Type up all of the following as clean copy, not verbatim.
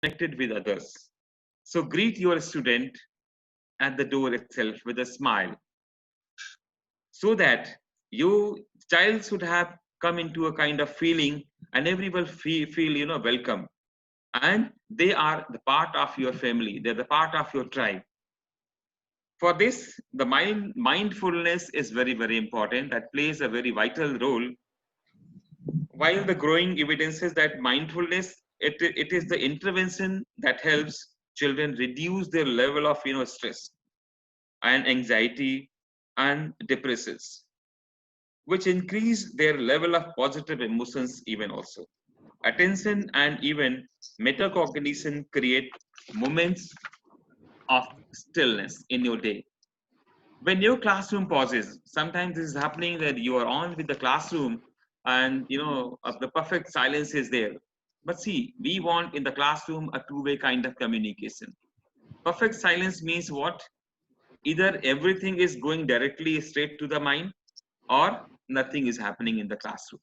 connected with others. So greet your student at the door itself with a smile, so that your child should have come into a kind of feeling, and everyone feel welcome, and they are the part of your family, they're the part of your tribe. For this, the mindfulness is very important, that plays a very vital role. While the growing evidences that mindfulness, it is the intervention that helps children reduce their level of stress and anxiety and depressions, which increase their level of positive emotions even also. Attention and even metacognition create moments of stillness in your day. When your classroom pauses, sometimes this is happening that you are on with the classroom, and the perfect silence is there. But see, we want in the classroom a two-way kind of communication. Perfect silence means what? Either everything is going directly straight to the mind, or nothing is happening in the classroom.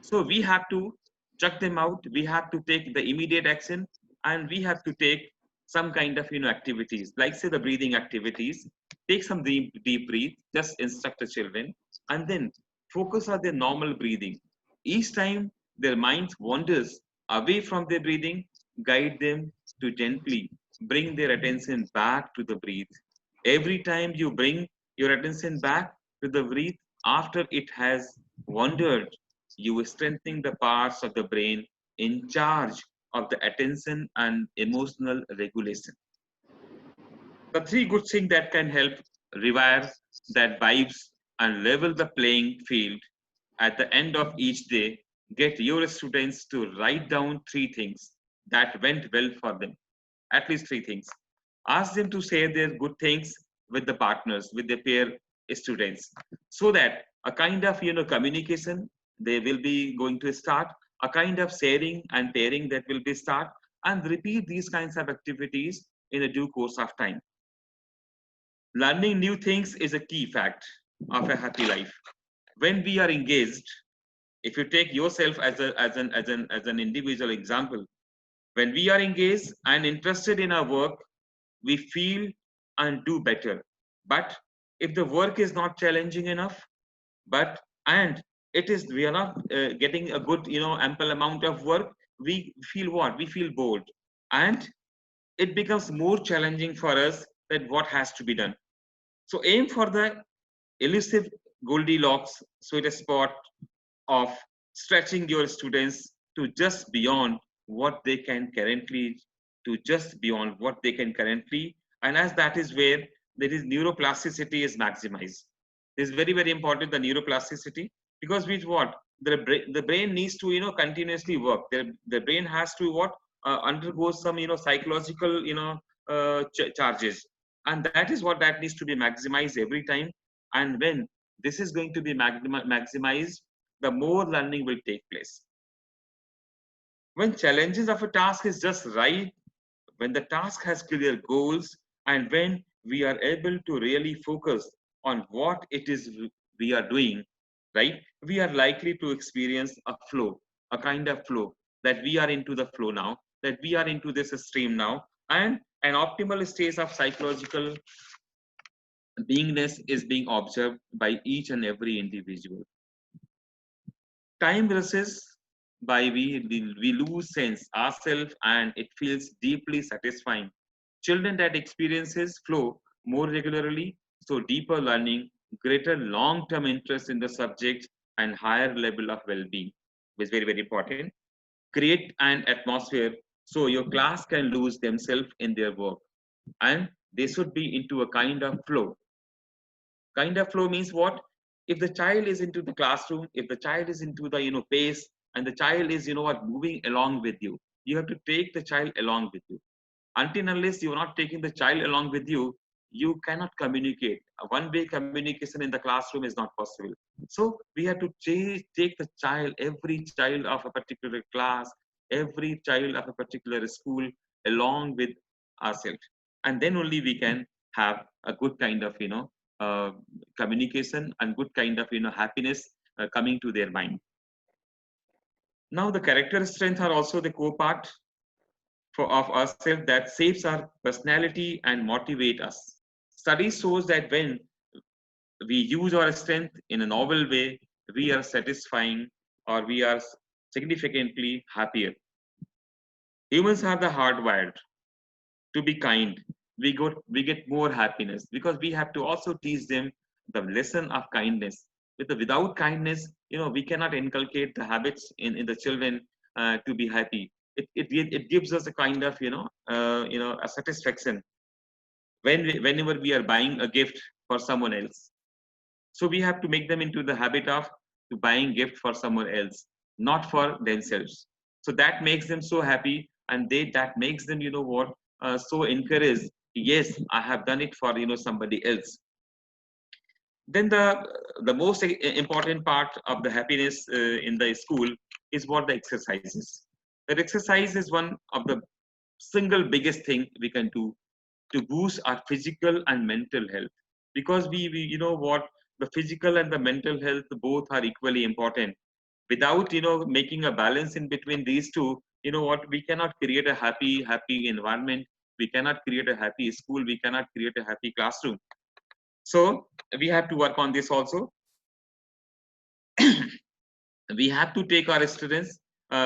So we have to check them out. We have to take the immediate action, and we have to take some kind of activities, like say the breathing activities. Take some deep breathe. Just instruct the children, and then focus on their normal breathing. Each time their mind wanders away from their breathing, guide them to gently bring their attention back to the breath. Every time you bring your attention back to the breath after it has wandered, you are strengthening the parts of the brain in charge of the attention and emotional regulation. The three good things that can help rewire that vibes and level the playing field at the end of each day. Get your students to write down three things that went well for them. At least three things. Ask them to share their good things with the partners, with their peer students, so that a kind of communication they will be going to start, a kind of sharing and pairing that will be start, and repeat these kinds of activities in a due course of time. Learning new things is a key fact of a happy life. When we are engaged, if you take yourself as an individual example, when we are engaged and interested in our work, we feel and do better. But if the work is not challenging enough, but and it is we are not getting a good ample amount of work, we feel what? We feel bored, and it becomes more challenging for us that what has to be done. So aim for the elusive Goldilocks sweet spot of stretching your students to just beyond what they can currently, and as that is where there is neuroplasticity is maximized. This is very important, the neuroplasticity, because with what the brain needs to continuously work. The brain has to what undergo some psychological charges, and that is what that needs to be maximized every time. And when this is going to be maximized, the more learning will take place. When challenges of a task is just right, when the task has clear goals, and when we are able to really focus on what it is we are doing, right, we are likely to experience a flow, a kind of flow, that we are into the flow now, that we are into this stream now, and an optimal state of psychological beingness is being observed by each and every individual. Time rushes by, we lose sense ourselves, and it feels deeply satisfying. Children that experiences flow more regularly, so deeper learning, greater long-term interest in the subject, and higher level of well-being, which is very important. Create an atmosphere so your class can lose themselves in their work, and they should be into a kind of flow. Kind of flow means what? If the child is into the classroom, if the child is into the pace, and the child is what moving along with you, you have to take the child along with you. Until unless you are not taking the child along with you, you cannot communicate. A one way communication in the classroom is not possible. So we have to take the child, every child of a particular class, every child of a particular school, along with ourselves, and then only we can have a good kind of uh, communication, and good kind of happiness coming to their mind. Now the character strength are also the core part. of ourselves that shapes our personality and motivate us. Study shows that when we use our strength in a novel way, we are satisfying or we are significantly happier. Humans are the hardwired to be kind. We get more happiness because we have to also teach them the lesson of kindness. Without kindness, we cannot inculcate the habits in the children to be happy. It gives us a kind of a satisfaction whenever we are buying a gift for someone else. So we have to make them into the habit of to buying gift for someone else, not for themselves. So that makes them so happy, and that makes them, what, so encouraged. Yes, I have done it for somebody else. Then the most important part of the happiness in the school is what the exercises. That exercise is one of the single biggest thing we can do to boost our physical and mental health, because we what, the physical and the mental health both are equally important. Without making a balance in between these two, what, we cannot create a happy environment. We cannot create a happy school. We cannot create a happy classroom. So we have to work on this also. We have to take our students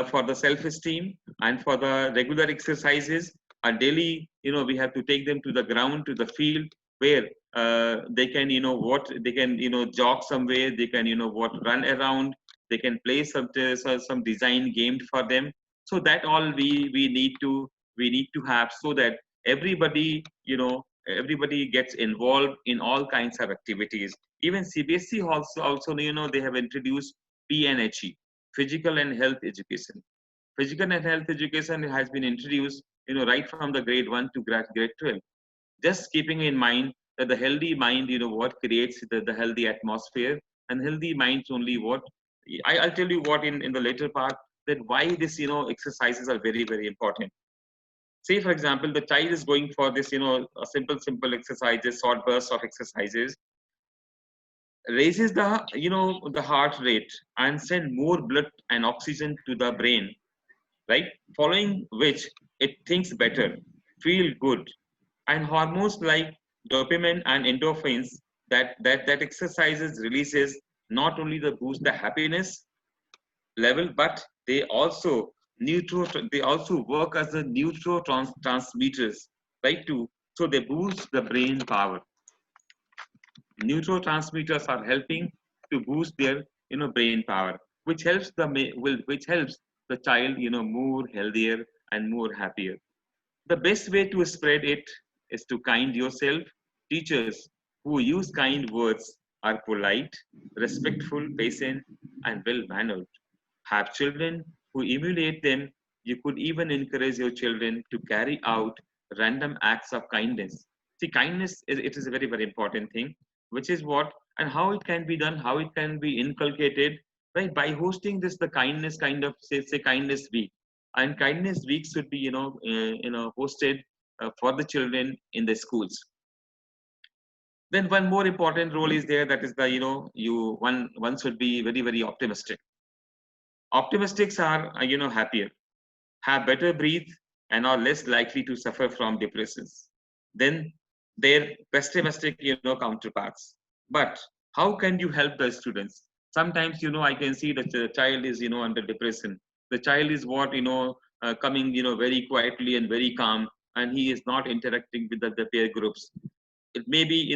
for the self-esteem and for the regular exercises. And daily, we have to take them to the ground, to the field, where they can, what, they can, jog somewhere. They can, what, run around. They can play some design game for them. So that all we need to have, so that everybody, everybody gets involved in all kinds of activities. Even CBSE also, they have introduced PNHE, physical and health education. Physical and health education has been introduced, right from the grade 1 to grade 12. Just keeping in mind that the healthy mind, what creates the healthy atmosphere, and healthy minds only what, I'll tell you what in the later part, that why this, exercises are very, very important. Say, for example, the child is going for this, a simple exercises, short bursts of exercises, raises the heart rate and send more blood and oxygen to the brain, right? Following which it thinks better, feel good, and hormones like dopamine and endorphins that exercises releases not only the boost the happiness level, but neutro they also work as the neurotransmitters, right? Too, so they boost the brain power. Neurotransmitters are helping to boost their brain power, which helps which helps the child more healthier and more happier. The best way to spread it is to kind yourself. Teachers who use kind words are polite, respectful, patient, and well mannered. Have children who emulate them. You could even encourage your children to carry out random acts of kindness. See, kindness it is a very, very important thing, which is what and how it can be done, how it can be inculcated, right? By hosting this, the kindness kind of say kindness week, and kindness week should be hosted for the children in the schools. Then one more important role is there, that is the one should be very, very optimistic. Optimistics are happier, have better breath, and are less likely to suffer from depressions than their pessimistic counterparts. But how can you help the students? Sometimes I can see that the child is under depression. The child is what coming very quietly and very calm, and he is not interacting with the peer groups. It may be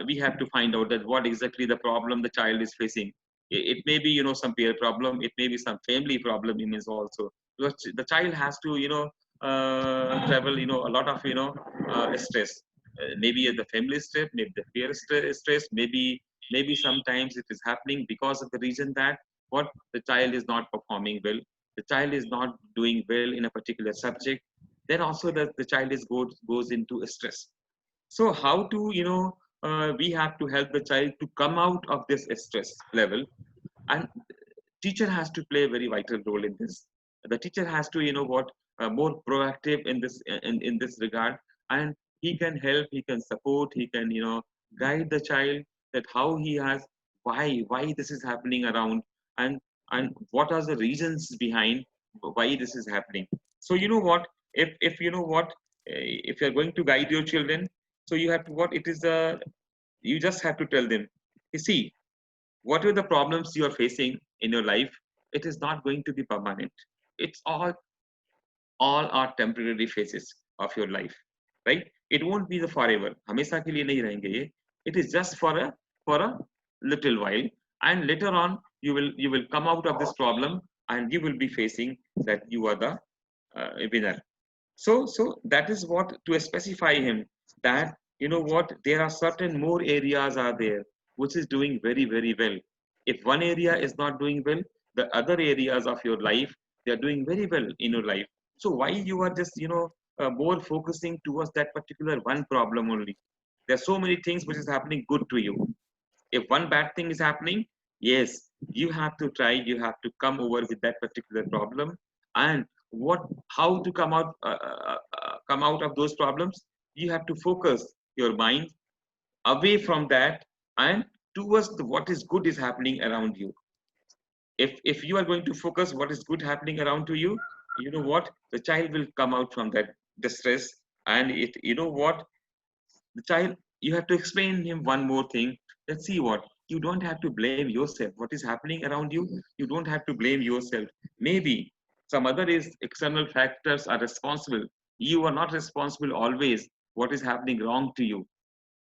we have to find out that what exactly the problem the child is facing. It may be some peer problem, it may be some family problem in his also, because the child has to travel a lot of stress. Maybe the family stress, maybe the peer stress, maybe sometimes it is happening because of the reason that what, the child is not performing well, the child is not doing well in a particular subject. Then also the child goes into stress. So how to we have to help the child to come out of this stress level, and teacher has to play a very vital role in this. The teacher has to what, more proactive in this regard, and he can help, he can support, he can guide the child, that how he has, why this is happening around, and what are the reasons behind why this is happening. So what, If you know what, if you're going to guide your children, so you have to what it is the, you just have to tell them, you see, whatever the problems you are facing in your life, it is not going to be permanent. It's all are temporary phases of your life, right? It won't be the forever, हमेशा के लिए नहीं रहेंगे ये. It is just for a little while, and later on you will come out of this problem, and you will be facing that you are the winner. So that is what to specify him, that you know what, there are certain more areas are there which is doing very very well. If one area is not doing well, the other areas of your life, they are doing very well in your life. So why you are just more focusing towards that particular one problem only? There are so many things which is happening good to you. If one bad thing is happening, yes, you have to try, you have to come over with that particular problem, and what, how to come out of those problems. You have to focus your mind away from that, and towards what is good is happening around you. If you are going to focus what is good happening around to you, you know what, the child will come out from that distress. And it, you know what, the child, you have to explain him one more thing, that see what, you don't have to blame yourself what is happening around you. You don't have to blame yourself. Maybe some other is external factors are responsible. You are not responsible always what is happening wrong to you.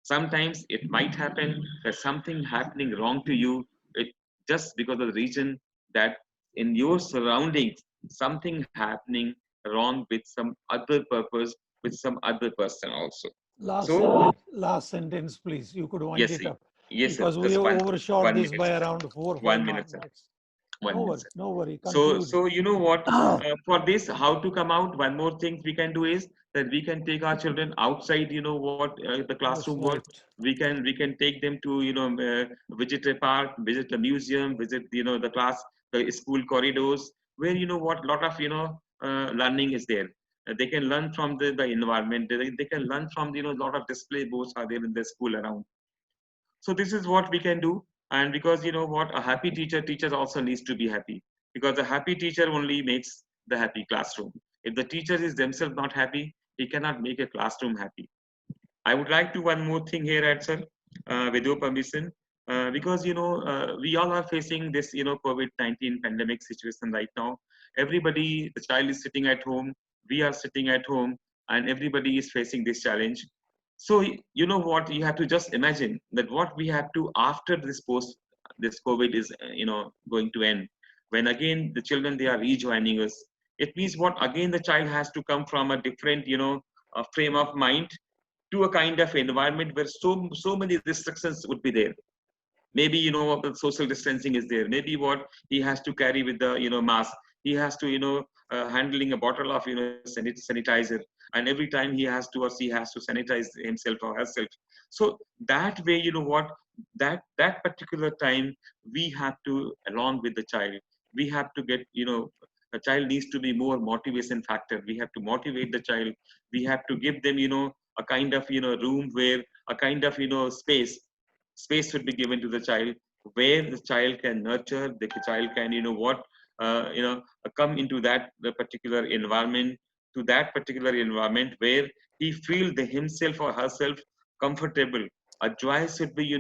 Sometimes it might happen that something happening wrong to you, it just because of the reason that in your surroundings something happening wrong with some other purpose, with some other person also. So Last sentence, please. You could wind yes, it up yes, sir. because we Just have one, overshot one this minute, by sir. around 4 or 5 One minute, sir. minutes. One minute, sir. No worry. So, Conclude. you know what? For this, how to come out? One more thing we can do is that we can take our children outside. You know what? The classroom That's work. right. We can take them to visit a park, visit a museum, visit the class, the school corridors, where you know what, lot of learning is there. They can learn from the environment. They can learn from lot of display boards are there in the school around. So this is what we can do. And because you know what, a happy teacher also needs to be happy, because a happy teacher only makes the happy classroom. If the teacher is themselves not happy, he cannot make a classroom happy. I would like to one more thing here, at sir, with your permission, because we all are facing this COVID-19 pandemic situation right now. Everybody, the child is sitting at home, we are sitting at home, and everybody is facing this challenge. So you know what, you have to just imagine that what we have to after this COVID is going to end. When again the children they are rejoining us, it means what, again the child has to come from a different frame of mind to a kind of environment where so many restrictions would be there. Maybe the social distancing is there. Maybe what, he has to carry with the mask. He has to handling a bottle of sanitizer, and every time he has to, or she has to sanitize himself or herself. So that way, you know what, that particular time we have to, along with the child, we have to get a child needs to be more motivation factor. We have to motivate the child. We have to give them a kind of room where, a kind of space should be given to the child, where the child can nurture, the child can come into that the particular environment, to that particular environment where he feel the himself or herself comfortable. A joy should be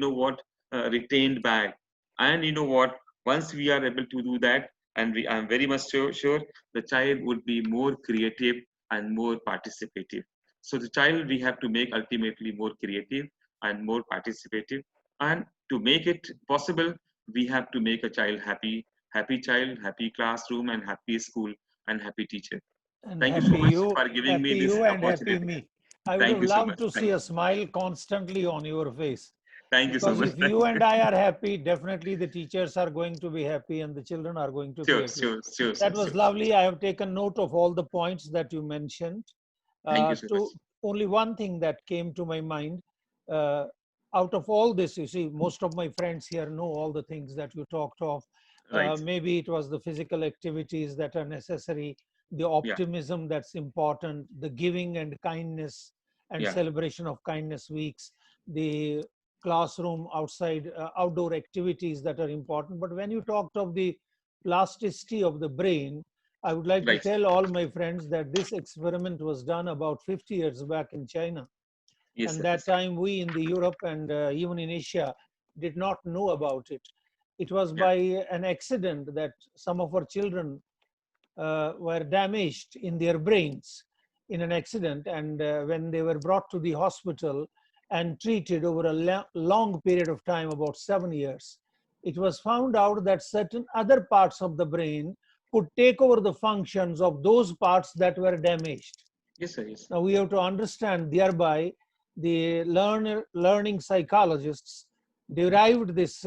retained back. And you know what, once we are able to do that, and I'm very much sure the child would be more creative and more participative. So the child we have to make ultimately more creative and more participative. And to make it possible, we have to make a child happy. Happy child, happy classroom, and happy school, and happy teacher. And Thank you so much for giving me happy this you and happy opportunity. me. I would Thank have you so loved much. to see a smile constantly on your face. Thank you so Because much. if you and I are happy, definitely the teachers are going to be happy and the children are going to be Sure, happy. sure, sure, sir, That was sure. lovely. I have taken note of all the points that you mentioned. Thank you so much. To only one thing that came to my mind. Uh, Out of all this, you see, most of my friends here know all the things that you talked of. Right. Maybe it was the physical activities that are necessary, the Yeah, optimism that's important, the giving and kindness and yeah, celebration of kindness weeks, the classroom outside outdoor activities that are important. But when you talked of the plasticity of the brain, I would like to Right. tell all my friends that this experiment was done about 50 years back in China. Yes, And sir. that Yes. time we in the Europe and even in Asia did not know about it. It was Yeah. by an accident that some of our children were damaged in their brains in an accident, and when they were brought to the hospital and treated over a long period of time, about 7 years, it was found out that certain other parts of the brain could take over the functions of those parts that were damaged. Yes, sir. Yes. Now we have to understand thereby the learning psychologists derived this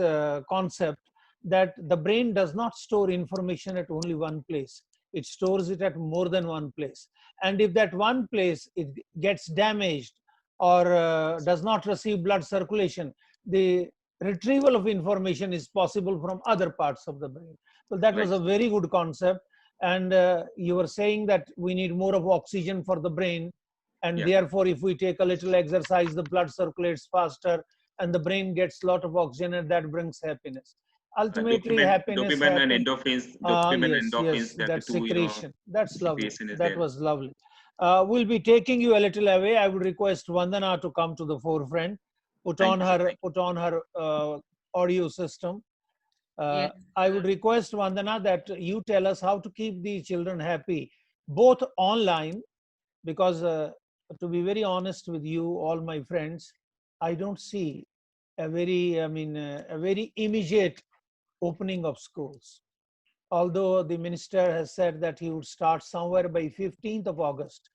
concept that the brain does not store information at only one place. It stores it at more than one place. And if that one place it gets damaged or does not receive blood circulation, the retrieval of information is possible from other parts of the brain. So that was Right. a very good concept. And you were saying that we need more of oxygen for the brain, and Yeah. therefore if we take a little exercise, the blood circulates faster and the brain gets a lot of oxygen, and that brings happiness. Ultimately happiness Dopamine and happen. endorphins, Ah, dopamine and yes, endorphins, yes, that the that two, secretion. That's lovely. secretion is That there. was lovely. We'll be taking you a little away. I would request Vandana to come to the forefront, Thank you, sir. Thank put on her audio system. Yes. I would request Vandana that you tell us how to keep the children happy, both online, because to be very honest with you, all my friends, I don't see a very immediate opening of schools. Although the minister has said that he would start somewhere by 15th of August.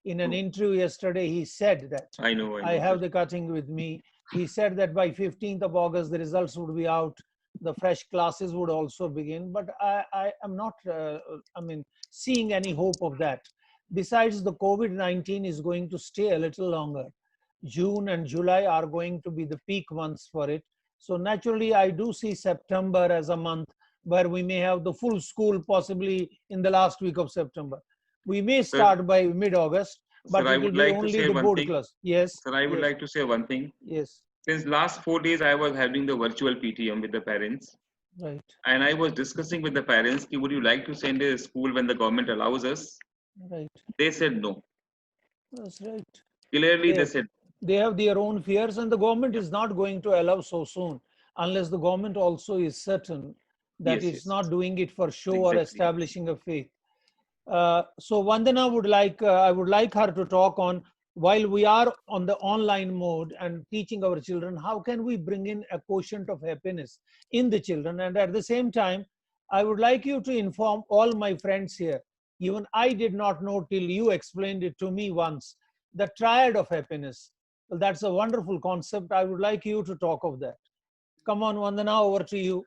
In an you. interview yesterday, he said that, I know, I sir. have the cutting with me. He said that by 15th of August, the results would be out. The fresh classes would also begin. But I am not, seeing any hope of that. Besides, the COVID-19 is going to stay a little longer. June and July are going to be the peak months for it. So naturally, I do see September as a month where we may have the full school possibly in the last week of September. We may Sir, start by mid-August, sir, but I it will would be like to only say the one board thing. class. Yes, Sir, I would yes, like to say one thing. yes, Since last 4 days, I was having the virtual PTM with the parents, right, and I was discussing with the parents, would you like to send a school when the government allows us? right. They said no. That's right. Clearly, they They, said, they have their own fears, and the government yeah, is not going to allow so soon unless the government also is certain that yes, it's yes, not doing it for show or exactly. establishing a faith. So Vandana would like, I would like her to talk on, while we are on the online mode and teaching our children, how can we bring in a quotient of happiness in the children? And at the same time, I would like you to inform all my friends here. Even I did not know till you explained it to me once, the triad of happiness. Well, that's a wonderful concept. I would like you to talk of that. Come on, Vandana, over to you.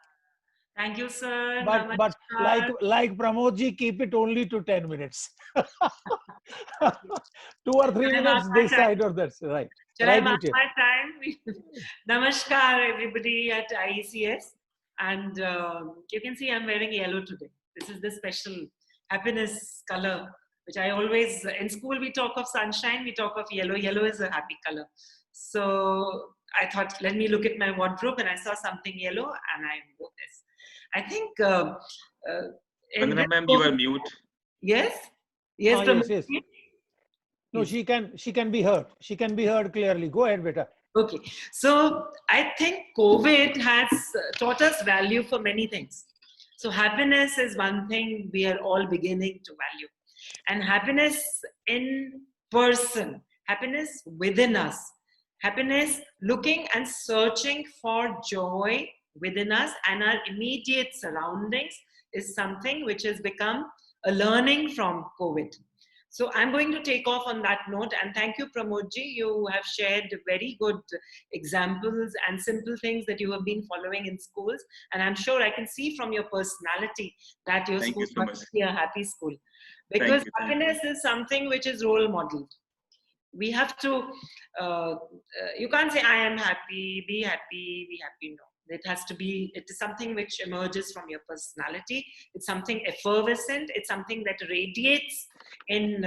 Thank you, sir. But Namaskar. like Pramodji, keep it only to 10 minutes. 2 or 3 minutes My this time? side or that's right. Shall I Right, mark Vijay? my time? Namaskar, everybody at IECS. And you can see I'm wearing yellow today. This is the special happiness color, which I always, in school, we talk of sunshine, we talk of yellow. Yellow is a happy color. So I thought, let me look at my wardrobe, and I saw something yellow, and I wore this. I think in Vandana this ma'am, you are book, mute. yes, yes, Yes, yes. Pramod? No, Yes. she can be heard. She can be heard clearly. Go ahead, beta. Okay, so I think COVID has taught us value for many things. So happiness is one thing we are all beginning to value, and happiness in person, happiness within us, happiness looking and searching for joy within us and our immediate surroundings is something which has become a learning from COVID. So I'm going to take off on that note, and thank you, Pramodji. You have shared very good examples and simple things that you have been following in schools. And I'm sure I can see from your personality that your Thank school you so must much. be a happy school. Thank Because you. Thank you. happiness is something which is role modeled. We have to, you can't say, I am happy, be happy. No. It has to be, it is something which emerges from your personality. It's something effervescent. It's something that radiates in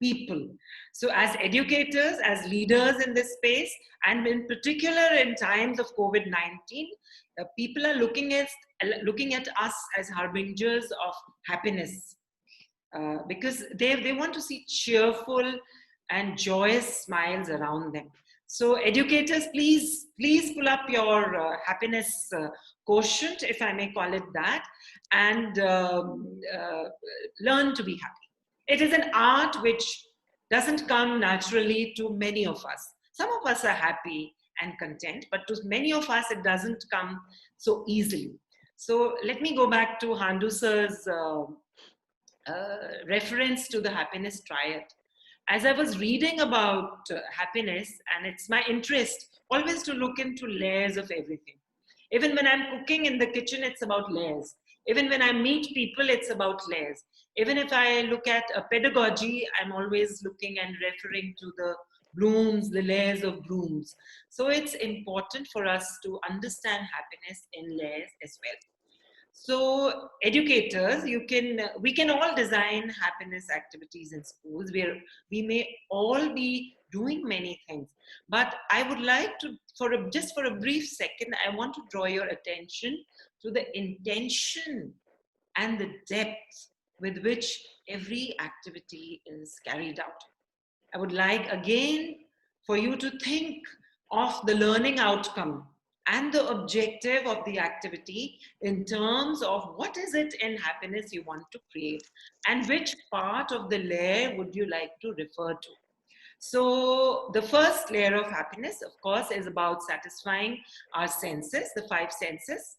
people. So as educators, as leaders in this space, and in particular in times of COVID-19, people are looking at us as harbingers of happiness, because they want to see cheerful and joyous smiles around them. So educators, please pull up your happiness quotient, if I may call it that, and learn to be happy. It is an art which doesn't come naturally to many of us. Some of us are happy and content, but to many of us, it doesn't come so easily. So let me go back to Handu sir's reference to the happiness triad. As I was reading about happiness, and it's my interest always to look into layers of everything. Even when I'm cooking in the kitchen, it's about layers. Even when I meet people, it's about layers. Even if I look at a pedagogy, I'm always looking and referring to the blooms, the layers of blooms. So it's important for us to understand happiness in layers as well. So educators, we can all design happiness activities in schools where we may all be doing many things. But I would like to, just for a brief second, I want to draw your attention to the intention and the depth with which every activity is carried out. I would like again for you to think of the learning outcome and the objective of the activity in terms of what is it in happiness you want to create, and which part of the layer would you like to refer to. So the first layer of happiness, of course, is about satisfying our senses, the 5 senses,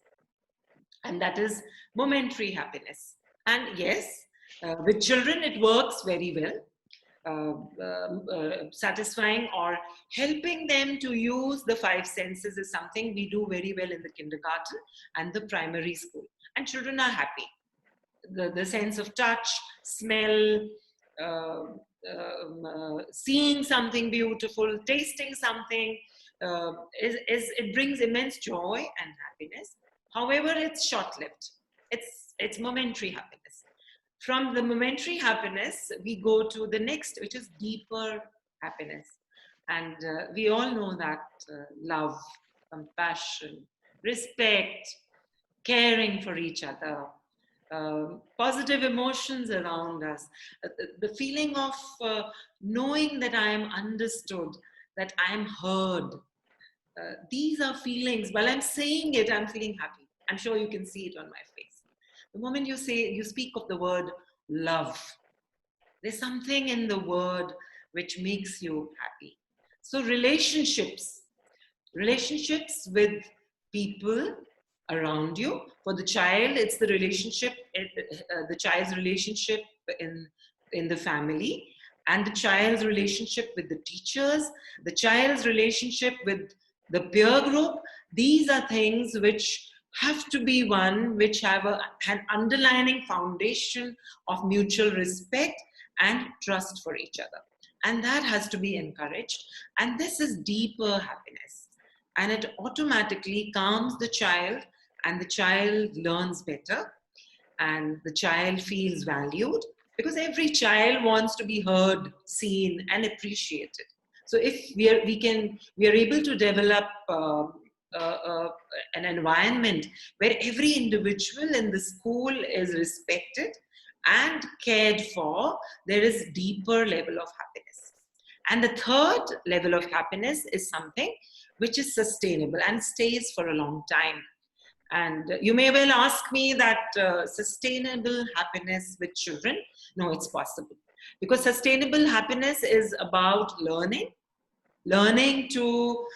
and that is momentary happiness. And yes, with children, it works very well. Satisfying or helping them to use the 5 senses is something we do very well in the kindergarten and the primary school, and children are happy. The sense of touch, smell, seeing something beautiful, tasting something, it brings immense joy and happiness. However, it's short-lived. It's momentary happiness. From the momentary happiness, we go to the next, which is deeper happiness. And we all know that love, compassion, respect, caring for each other, positive emotions around us, the feeling of knowing that I am understood, that I am heard. These are feelings. While I'm saying it, I'm feeling happy. I'm sure you can see it on my face. The moment you speak of the word love, there's something in the word which makes you happy. So relationships with people around you. For the child, it's the relationship, the child's relationship in the family, and the child's relationship with the teachers, the child's relationship with the peer group. These are things which have to be one which have an underlying foundation of mutual respect and trust for each other. And that has to be encouraged. And this is deeper happiness. And it automatically calms the child, and the child learns better, and the child feels valued, because every child wants to be heard, seen, and appreciated. So if we are able to develop an environment where every individual in the school is respected and cared for, there is deeper level of happiness. And the third level of happiness is something which is sustainable and stays for a long time. And you may well ask me that sustainable happiness with children, no, it's possible. Because sustainable happiness is about learning to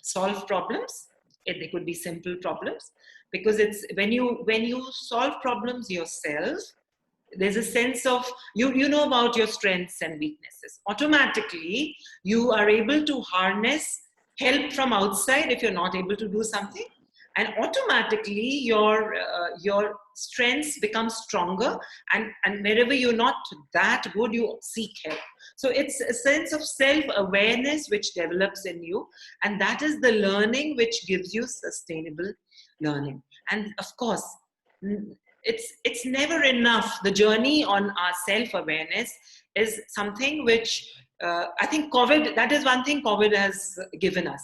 solve problems. They could be simple problems, because it's when you solve problems yourself, there's a sense of you know about your strengths and weaknesses. Automatically, you are able to harness help from outside if you're not able to do something, and automatically your strengths become stronger, and wherever you're not that good, you seek help. So it's a sense of self-awareness which develops in you, and that is the learning which gives you sustainable learning. And of course, it's never enough. The journey on our self-awareness is something which I think COVID, that is one thing COVID has given us.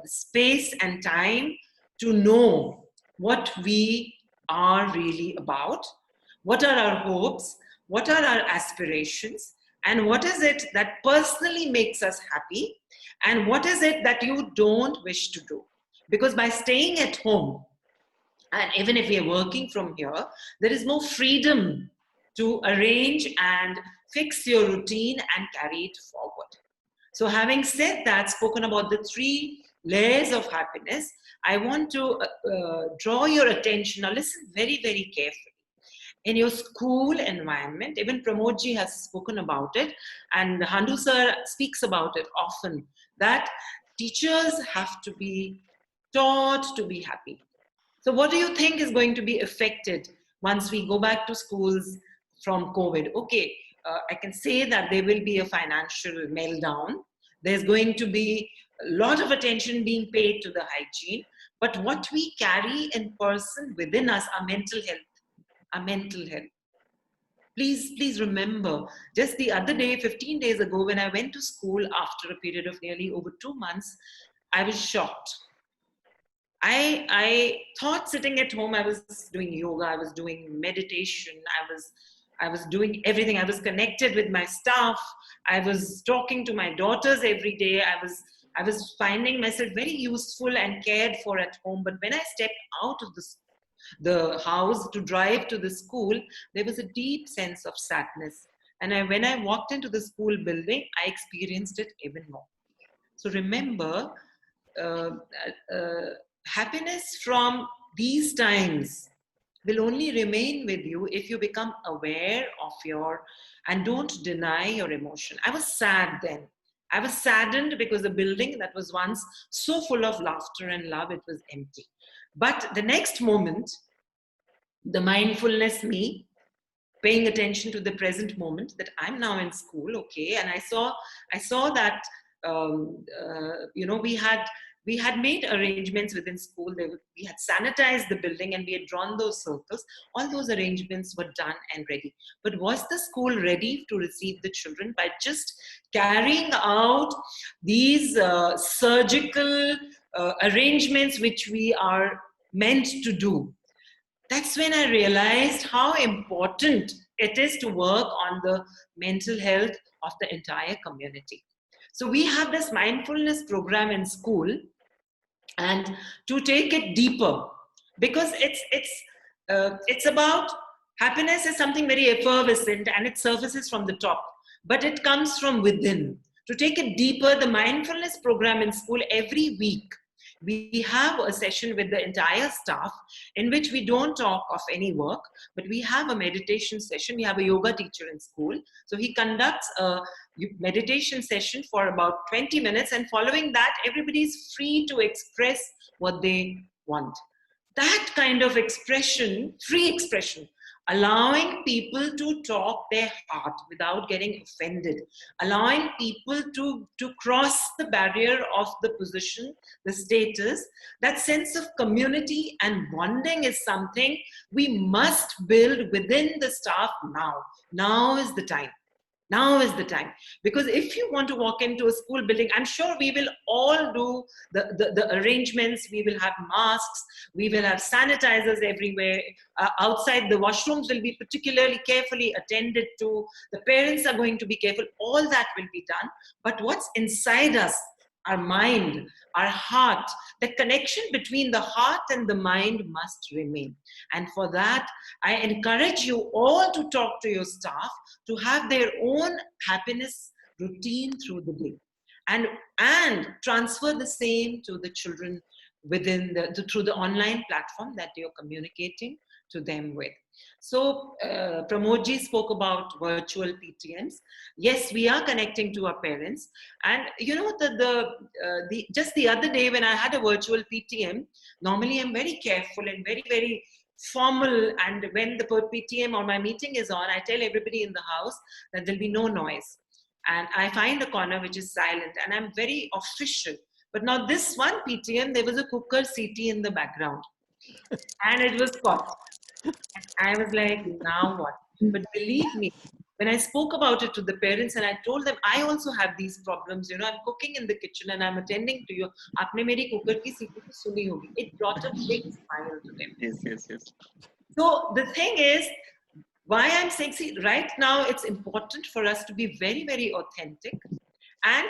Space and time to know what we are really about, what are our hopes, what are our aspirations, and what is it that personally makes us happy, and what is it that you don't wish to do. Because by staying at home, and even if we are working from here, there is more freedom to arrange and fix your routine and carry it forward. So having said that, spoken about the 3 layers of happiness, I want to draw your attention. Now listen very, very carefully. In your school environment, even Pramodji has spoken about it, and Handu sir speaks about it often, that teachers have to be taught to be happy. So what do you think is going to be affected once we go back to schools from COVID? Okay, I can say that there will be a financial meltdown. There's going to be a lot of attention being paid to the hygiene. But what we carry in person within us, our mental health, our mental health. Please remember, just the other day, 15 days ago, when I went to school after a period of nearly over 2 months, I was shocked. I thought sitting at home, I was doing yoga, I was doing meditation, I was doing everything. I was connected with my staff. I was talking to my daughters every day. I was finding myself very useful and cared for at home. But when I stepped out of the house to drive to the school, there was a deep sense of sadness. And when I walked into the school building, I experienced it even more. So remember, happiness from these times will only remain with you if you become aware of and don't deny your emotion. I was sad then. I was saddened because the building that was once so full of laughter and love, it was empty. But the next moment, the mindfulness me, paying attention to the present moment, that I'm now in school, okay, and I saw that we had made arrangements within school. We had sanitized the building and we had drawn those circles. All those arrangements were done and ready. But was the school ready to receive the children? By just carrying out these surgical arrangements which we are meant to do. That's when I realized how important it is to work on the mental health of the entire community. So we have this mindfulness program in school, and to take it deeper, because it's about happiness is something very effervescent and it surfaces from the top, but it comes from within. To take it deeper, the mindfulness program in school, every week, we have a session with the entire staff in which we don't talk of any work, but we have a meditation session. We have a yoga teacher in school. So he conducts a meditation session for about 20 minutes, and following that, everybody is free to express what they want. That kind of expression, free expression, allowing people to talk their heart without getting offended, allowing people to cross the barrier of the position, the status, that sense of community and bonding is something we must build within the staff now. Now is the time. Now is the time. Because if you want to walk into a school building, I'm sure we will all do the arrangements. We will have masks. We will have sanitizers everywhere. Outside, the washrooms will be particularly carefully attended to. The parents are going to be careful. All that will be done. But what's inside us, our mind, our heart, the connection between the heart and the mind must remain. And for that, I encourage you all to talk to your staff, to have their own happiness routine through the day, and transfer the same to the children within through the online platform that you're communicating to them with. So Pramodji spoke about virtual PTMs. Yes, we are connecting to our parents. And you know, just the other day when I had a virtual PTM, normally I'm very careful and very, very formal. And when the PTM or my meeting is on, I tell everybody in the house that there'll be no noise. And I find a corner which is silent, and I'm very official. But now this one PTM, there was a cooker CT in the background and it was caught. I was like, now what? But believe me, when I spoke about it to the parents and I told them, I also have these problems, I'm cooking in the kitchen and I'm attending to you. Aapne meri cooker ki seeti to suni hogi. It brought a big smile to them. Yes. So the thing is, why I'm saying, see, right now it's important for us to be very, very authentic and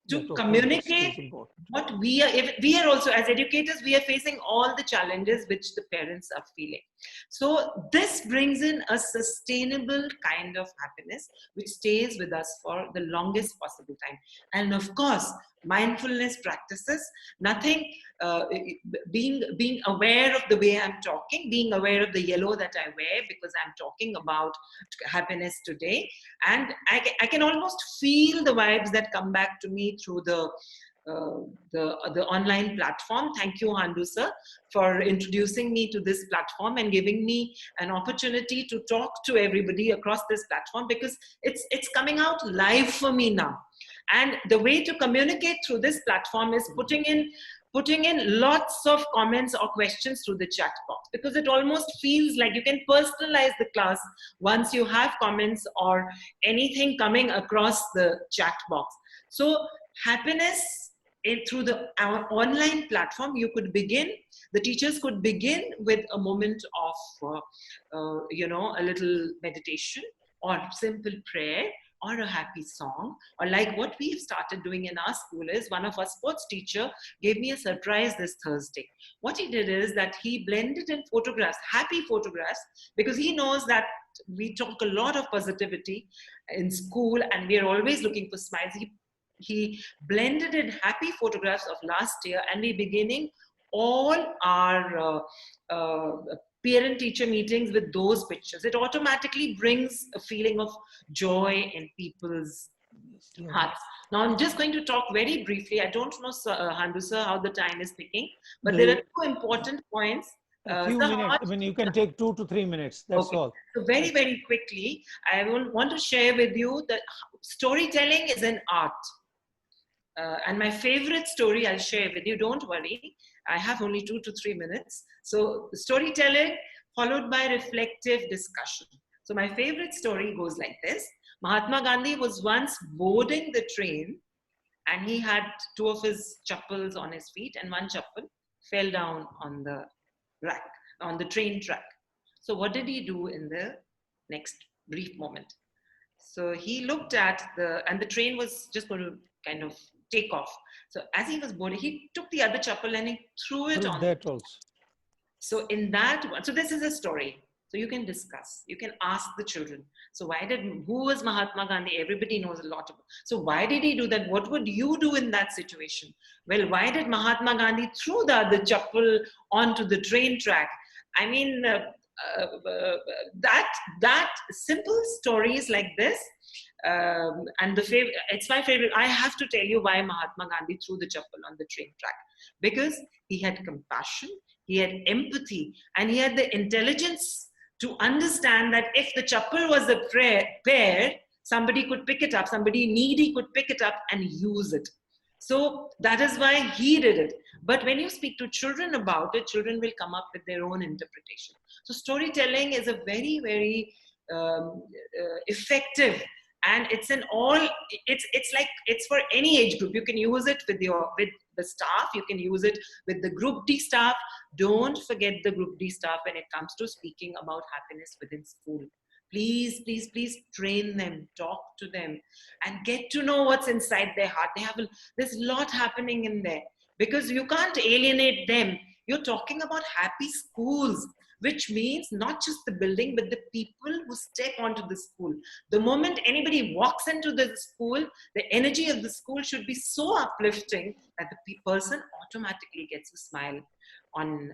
to communicate what we are. If we are also, as educators, we are facing all the challenges which the parents are feeling. So this brings in a sustainable kind of happiness which stays with us for the longest possible time. And of course, mindfulness practices, nothing, being aware of the way I'm talking, being aware of the yellow that I wear because I'm talking about happiness today. And I can almost feel the vibes that come back to me through the online platform. Thank you, Handu sir, for introducing me to this platform and giving me an opportunity to talk to everybody across this platform, because it's coming out live for me now. And the way to communicate through this platform is putting in lots of comments or questions through the chat box, because it almost feels like you can personalize the class once you have comments or anything coming across the chat box. So happiness through our online platform, the teachers could begin with a moment of a little meditation or simple prayer or a happy song, or like what we've started doing in our school is, one of our sports teacher gave me a surprise this Thursday. What he did is that he blended in photographs, happy photographs, because he knows that we talk a lot of positivity in school and we are always looking for smiles. He blended in happy photographs of last year, and we're beginning all our parent-teacher meetings with those pictures. It automatically brings a feeling of joy in people's hearts. Now, I'm just going to talk very briefly. I don't know, Handu sir, how the time is ticking, but there are two important points. A few minutes. I mean, you can take 2 to 3 minutes. That's okay. all. So very, very quickly, I want to share with you that storytelling is an art. And my favorite story I'll share with you. Don't worry, I have only 2 to 3 minutes. So storytelling followed by reflective discussion. So my favorite story goes like this. Mahatma Gandhi was once boarding the train and he had 2 of his chappals on his feet, and one chappal fell down on the rack, on the train track. So what did he do in the next brief moment? So he looked at and the train was just going to kind of take off. So as he was boarding, he took the other chappal and he threw it on that also. So in that one, so this is a story. So you can discuss, you can ask the children. So who was Mahatma Gandhi? Everybody knows a lot about. So why did he do that? What would you do in that situation? Well, why did Mahatma Gandhi throw the other chappal onto the train track? I mean, that simple stories like this, and it's my favorite. I have to tell you why Mahatma Gandhi threw the chappal on the train track, because he had compassion, he had empathy, and he had the intelligence to understand that if the chappal was a pair, somebody could pick it up, somebody needy could pick it up and use it. So that is why he did it. But when you speak to children about it, children will come up with their own interpretation. So storytelling is a very, very effective, and it's for any age group. You can use it with the staff, you can use it with the Group D staff. Don't forget the Group D staff when it comes to speaking about happiness within school. Please, please, please train them, talk to them, and get to know what's inside their heart. There's a lot happening in there, because you can't alienate them. You're talking about happy schools, which means not just the building, but the people who step onto the school. The moment anybody walks into the school, the energy of the school should be so uplifting that the person automatically gets a smile on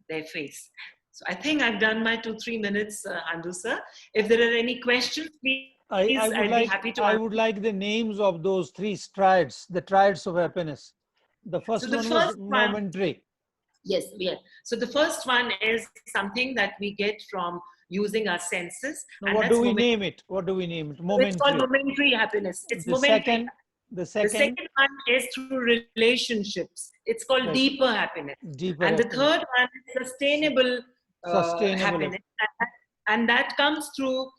their face. So I think I've done my 2-3 minutes, Handu sir. If there are any questions, please, I'd be happy to answer. I would like the names of those 3 strides, the triads of happiness. The first one was momentary. Yes. So the first one is something that we get from using our senses. Now, what do we name it? Momentary. It's called momentary happiness. It's momentary. The second one is through relationships. It's called deeper happiness. The third one is sustainable happiness. And that comes through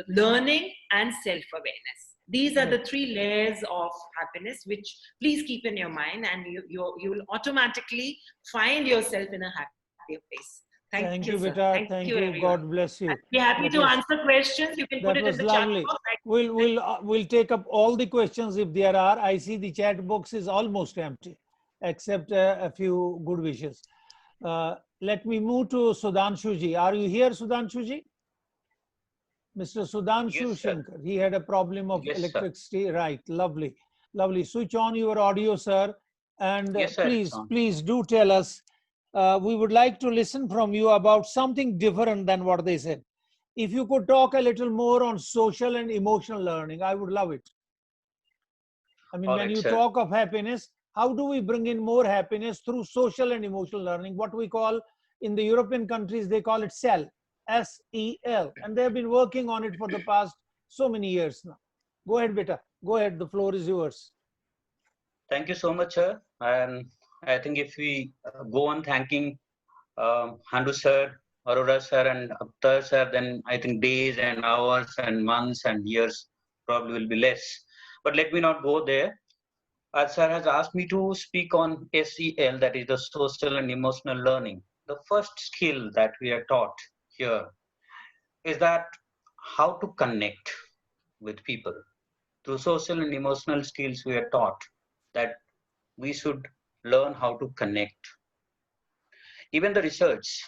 learning and self-awareness. These are the three layers of happiness, which please keep in your mind, and you will automatically find yourself in a happier place. Thank you, sir. Beta. Thank Thank you, you. everyone. God bless you. I'd be happy That to was- answer questions. You can put That it in was the chat lovely. box. We'll take up all the questions if there are. I see the chat box is almost empty, except a few good wishes. Let me move to Sudhanshuji. Are you here, Sudhanshuji? Mr. Sudhanshu Yes, sir. Shankar. He had a problem of Yes, sir. electricity. Right. Lovely. Lovely. Switch on your audio, sir. And Yes, sir, it's on. please do tell us. We would like to listen from you about something different than what they said. If you could talk a little more on social and emotional learning, I would love it. I mean, All when right, you sir. talk of happiness, how do we bring in more happiness through social and emotional learning? What we call in the European countries, they call it SEL, S-E-L. And they've been working on it for the past so many years now. Go ahead, Beta. Go ahead. The floor is yours. Thank you so much, sir. And I think if we go on thanking Handu sir, Arora sir, and Aptar sir, then I think days and hours and months and years probably will be less. But let me not go there. As sir has asked me to speak on SEL, that is the social and emotional learning. The first skill that we are taught here is that how to connect with people. Through social and emotional skills, we are taught that we should learn how to connect. Even the research,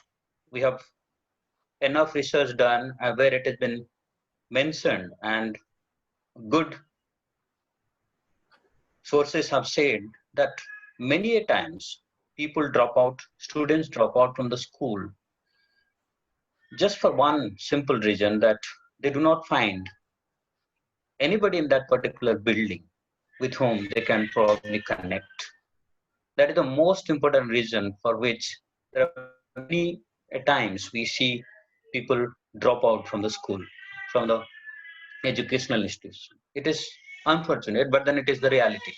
we have enough research done where it has been mentioned, and good sources have said that many a times people drop out, students drop out from the school just for one simple reason, that they do not find anybody in that particular building with whom they can probably connect. That is the most important reason for which there are many times we see people drop out from the school, from the educational institution. It is unfortunate, but then it is the reality.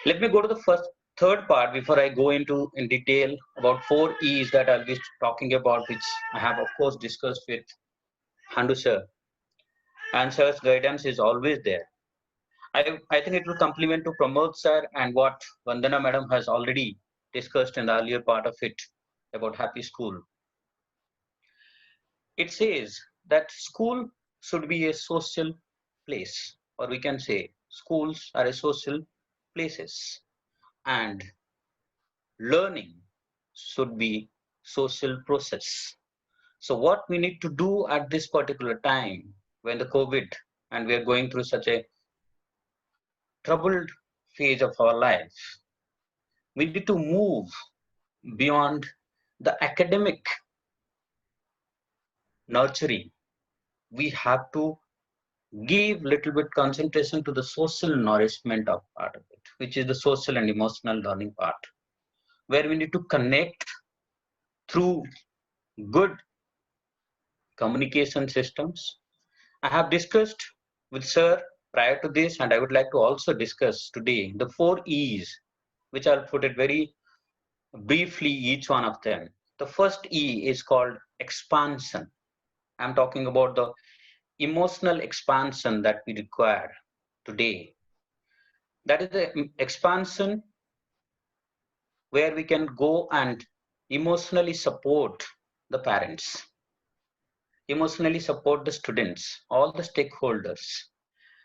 Let me go to the third part before I go into in detail about 4 E's that I'll be talking about, which I have of course discussed with Handu sir. And sir's guidance is always there. I think it will complement to Pramod sir and what Vandana madam has already discussed in the earlier part of it about happy school. It says that school should be a social place, or we can say schools are a social places, and learning should be social process. So what we need to do at this particular time when the COVID and we are going through such a troubled phase of our life, we need to move beyond the academic nurturing. We have to give little bit concentration to the social nourishment of part of it, which is the social and emotional learning part, where we need to connect through good communication systems. I have discussed with sir prior to this, and I would like to also discuss today the 4 E's, which I'll put it very briefly, each one of them. The first E is called expansion. I'm talking about the emotional expansion that we require today. That is the expansion where we can go and emotionally support the parents, emotionally support the students, all the stakeholders.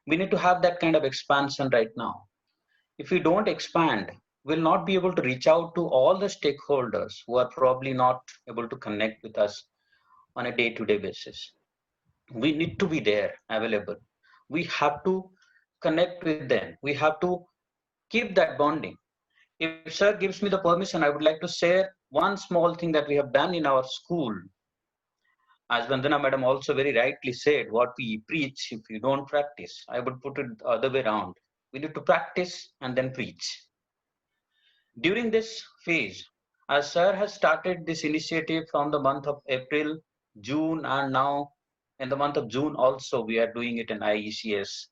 We need to have that kind of expansion right now. If we don't expand, we'll not be able to reach out to all the stakeholders who are probably not able to connect with us on a day-to-day basis. We need to be there, available. We have to connect with them. We have to keep that bonding. If sir gives me the permission, I would like to share one small thing that we have done in our school. As Vandana madam also very rightly said, what we preach, if you don't practice, I would put it the other way around. We need to practice and then preach. During this phase, as sir has started this initiative from the month of April, June, and now in the month of June also, we are doing it in IECS.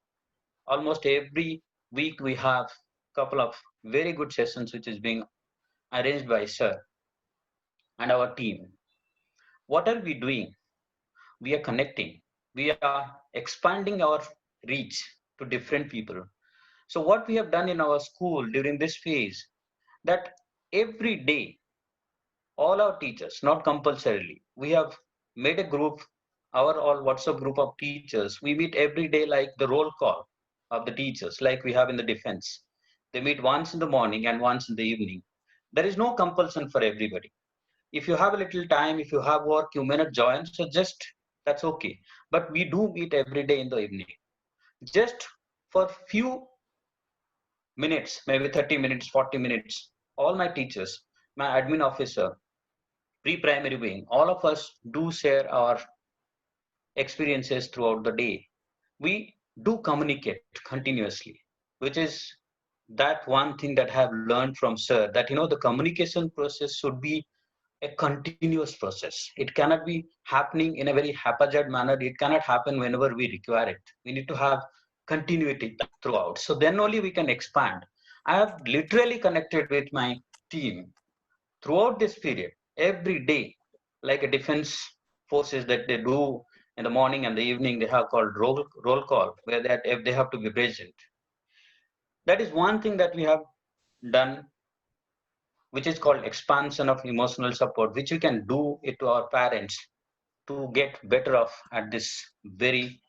Almost every week we have a couple of very good sessions which is being arranged by sir and our team. What are we doing? We are connecting. We are expanding our reach to different people. So what we have done in our school during this phase, that every day, all our teachers, not compulsorily, we have made a group, our all WhatsApp group of teachers. We meet every day like the roll call of the teachers, like we have in the defense. They meet once in the morning and once in the evening. There is no compulsion for everybody. If you have a little time, if you have work, you may not join, so just that's okay. But we do meet every day in the evening, just for few minutes, maybe 30 minutes, 40 minutes. All my teachers, my admin officer, pre-primary wing, all of us do share our experiences throughout the day. We do communicate continuously, which is that one thing that I have learned from sir, that the communication process should be a continuous process. It cannot be happening in a very haphazard manner. It cannot happen whenever we require it. We need to have continuity throughout. So then only we can expand. I have literally connected with my team throughout this period, every day, like a defense forces that they do in the morning and the evening, they have called roll call, where that if they have to be present. That is one thing that we have done, which is called expansion of emotional support, which we can do it to our parents to get better off at this very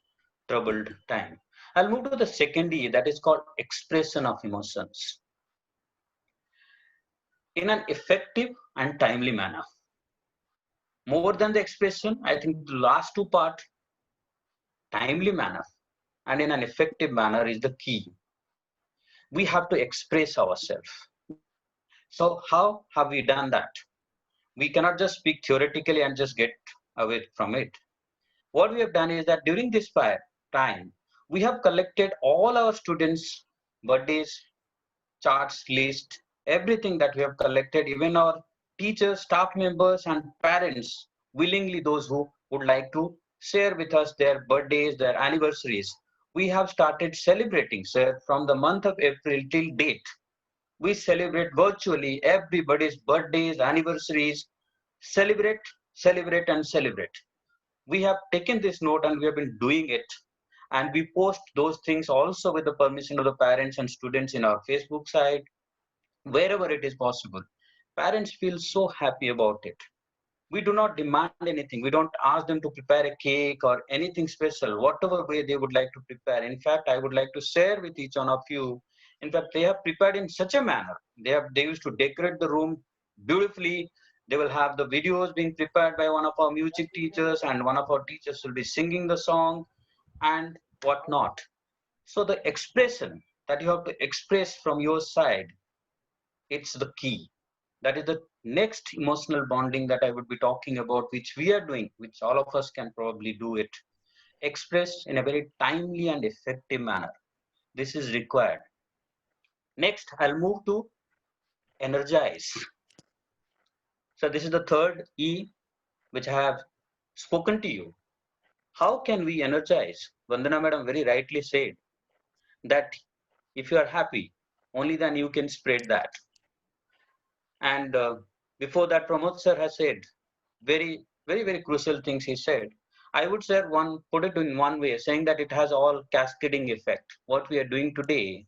troubled time. I'll move to the second E, that is called expression of emotions in an effective and timely manner. More than the expression, I think the last two part, timely manner and in an effective manner is the key. We have to express ourselves. So how have we done that? We cannot just speak theoretically and just get away from it. What we have done is that during this time, we have collected all our students' birthdays, charts, list, everything that we have collected, even our teachers, staff members, and parents, willingly those who would like to share with us their birthdays, their anniversaries. We have started celebrating, sir, from the month of April till date. We celebrate virtually everybody's birthdays, anniversaries, celebrate, celebrate, and celebrate. We have taken this note and we have been doing it, and we post those things also with the permission of the parents and students in our Facebook site, wherever it is possible. Parents feel so happy about it. We do not demand anything. We don't ask them to prepare a cake or anything special, whatever way they would like to prepare. In fact, I would like to share with each one of you. In fact, they have prepared in such a manner. They used to decorate the room beautifully. They will have the videos being prepared by one of our music teachers, and one of our teachers will be singing the song and whatnot. So the expression that you have to express from your side, it's the key. That is the next emotional bonding that I would be talking about, which we are doing, which all of us can probably do it. Express in a very timely and effective manner. This is required. Next, I'll move to energize. So this is the third E, which I have spoken to you. How can we energize? Vandana madam very rightly said that if you are happy, only then you can spread that. And before that, Pramod sir has said very, very, very crucial things he said. I would say put it in one way, saying that it has all cascading effect. What we are doing today,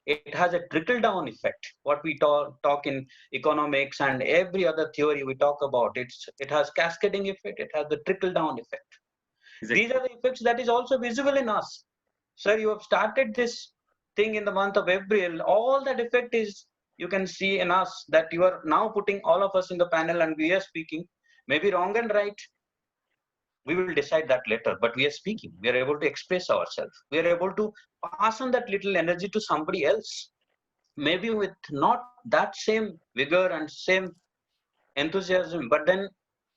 it has a trickle down effect. What we talk in economics and every other theory we talk about, it has cascading effect. It has the trickle down effect. Exactly. These are the effects that is also visible in us. Sir, you have started this thing in the month of April. All that effect is, you can see in us, that you are now putting all of us in the panel and we are speaking. Maybe wrong and right, we will decide that later, but we are speaking. We are able to express ourselves. We are able to pass on that little energy to somebody else. Maybe with not that same vigor and same enthusiasm, but then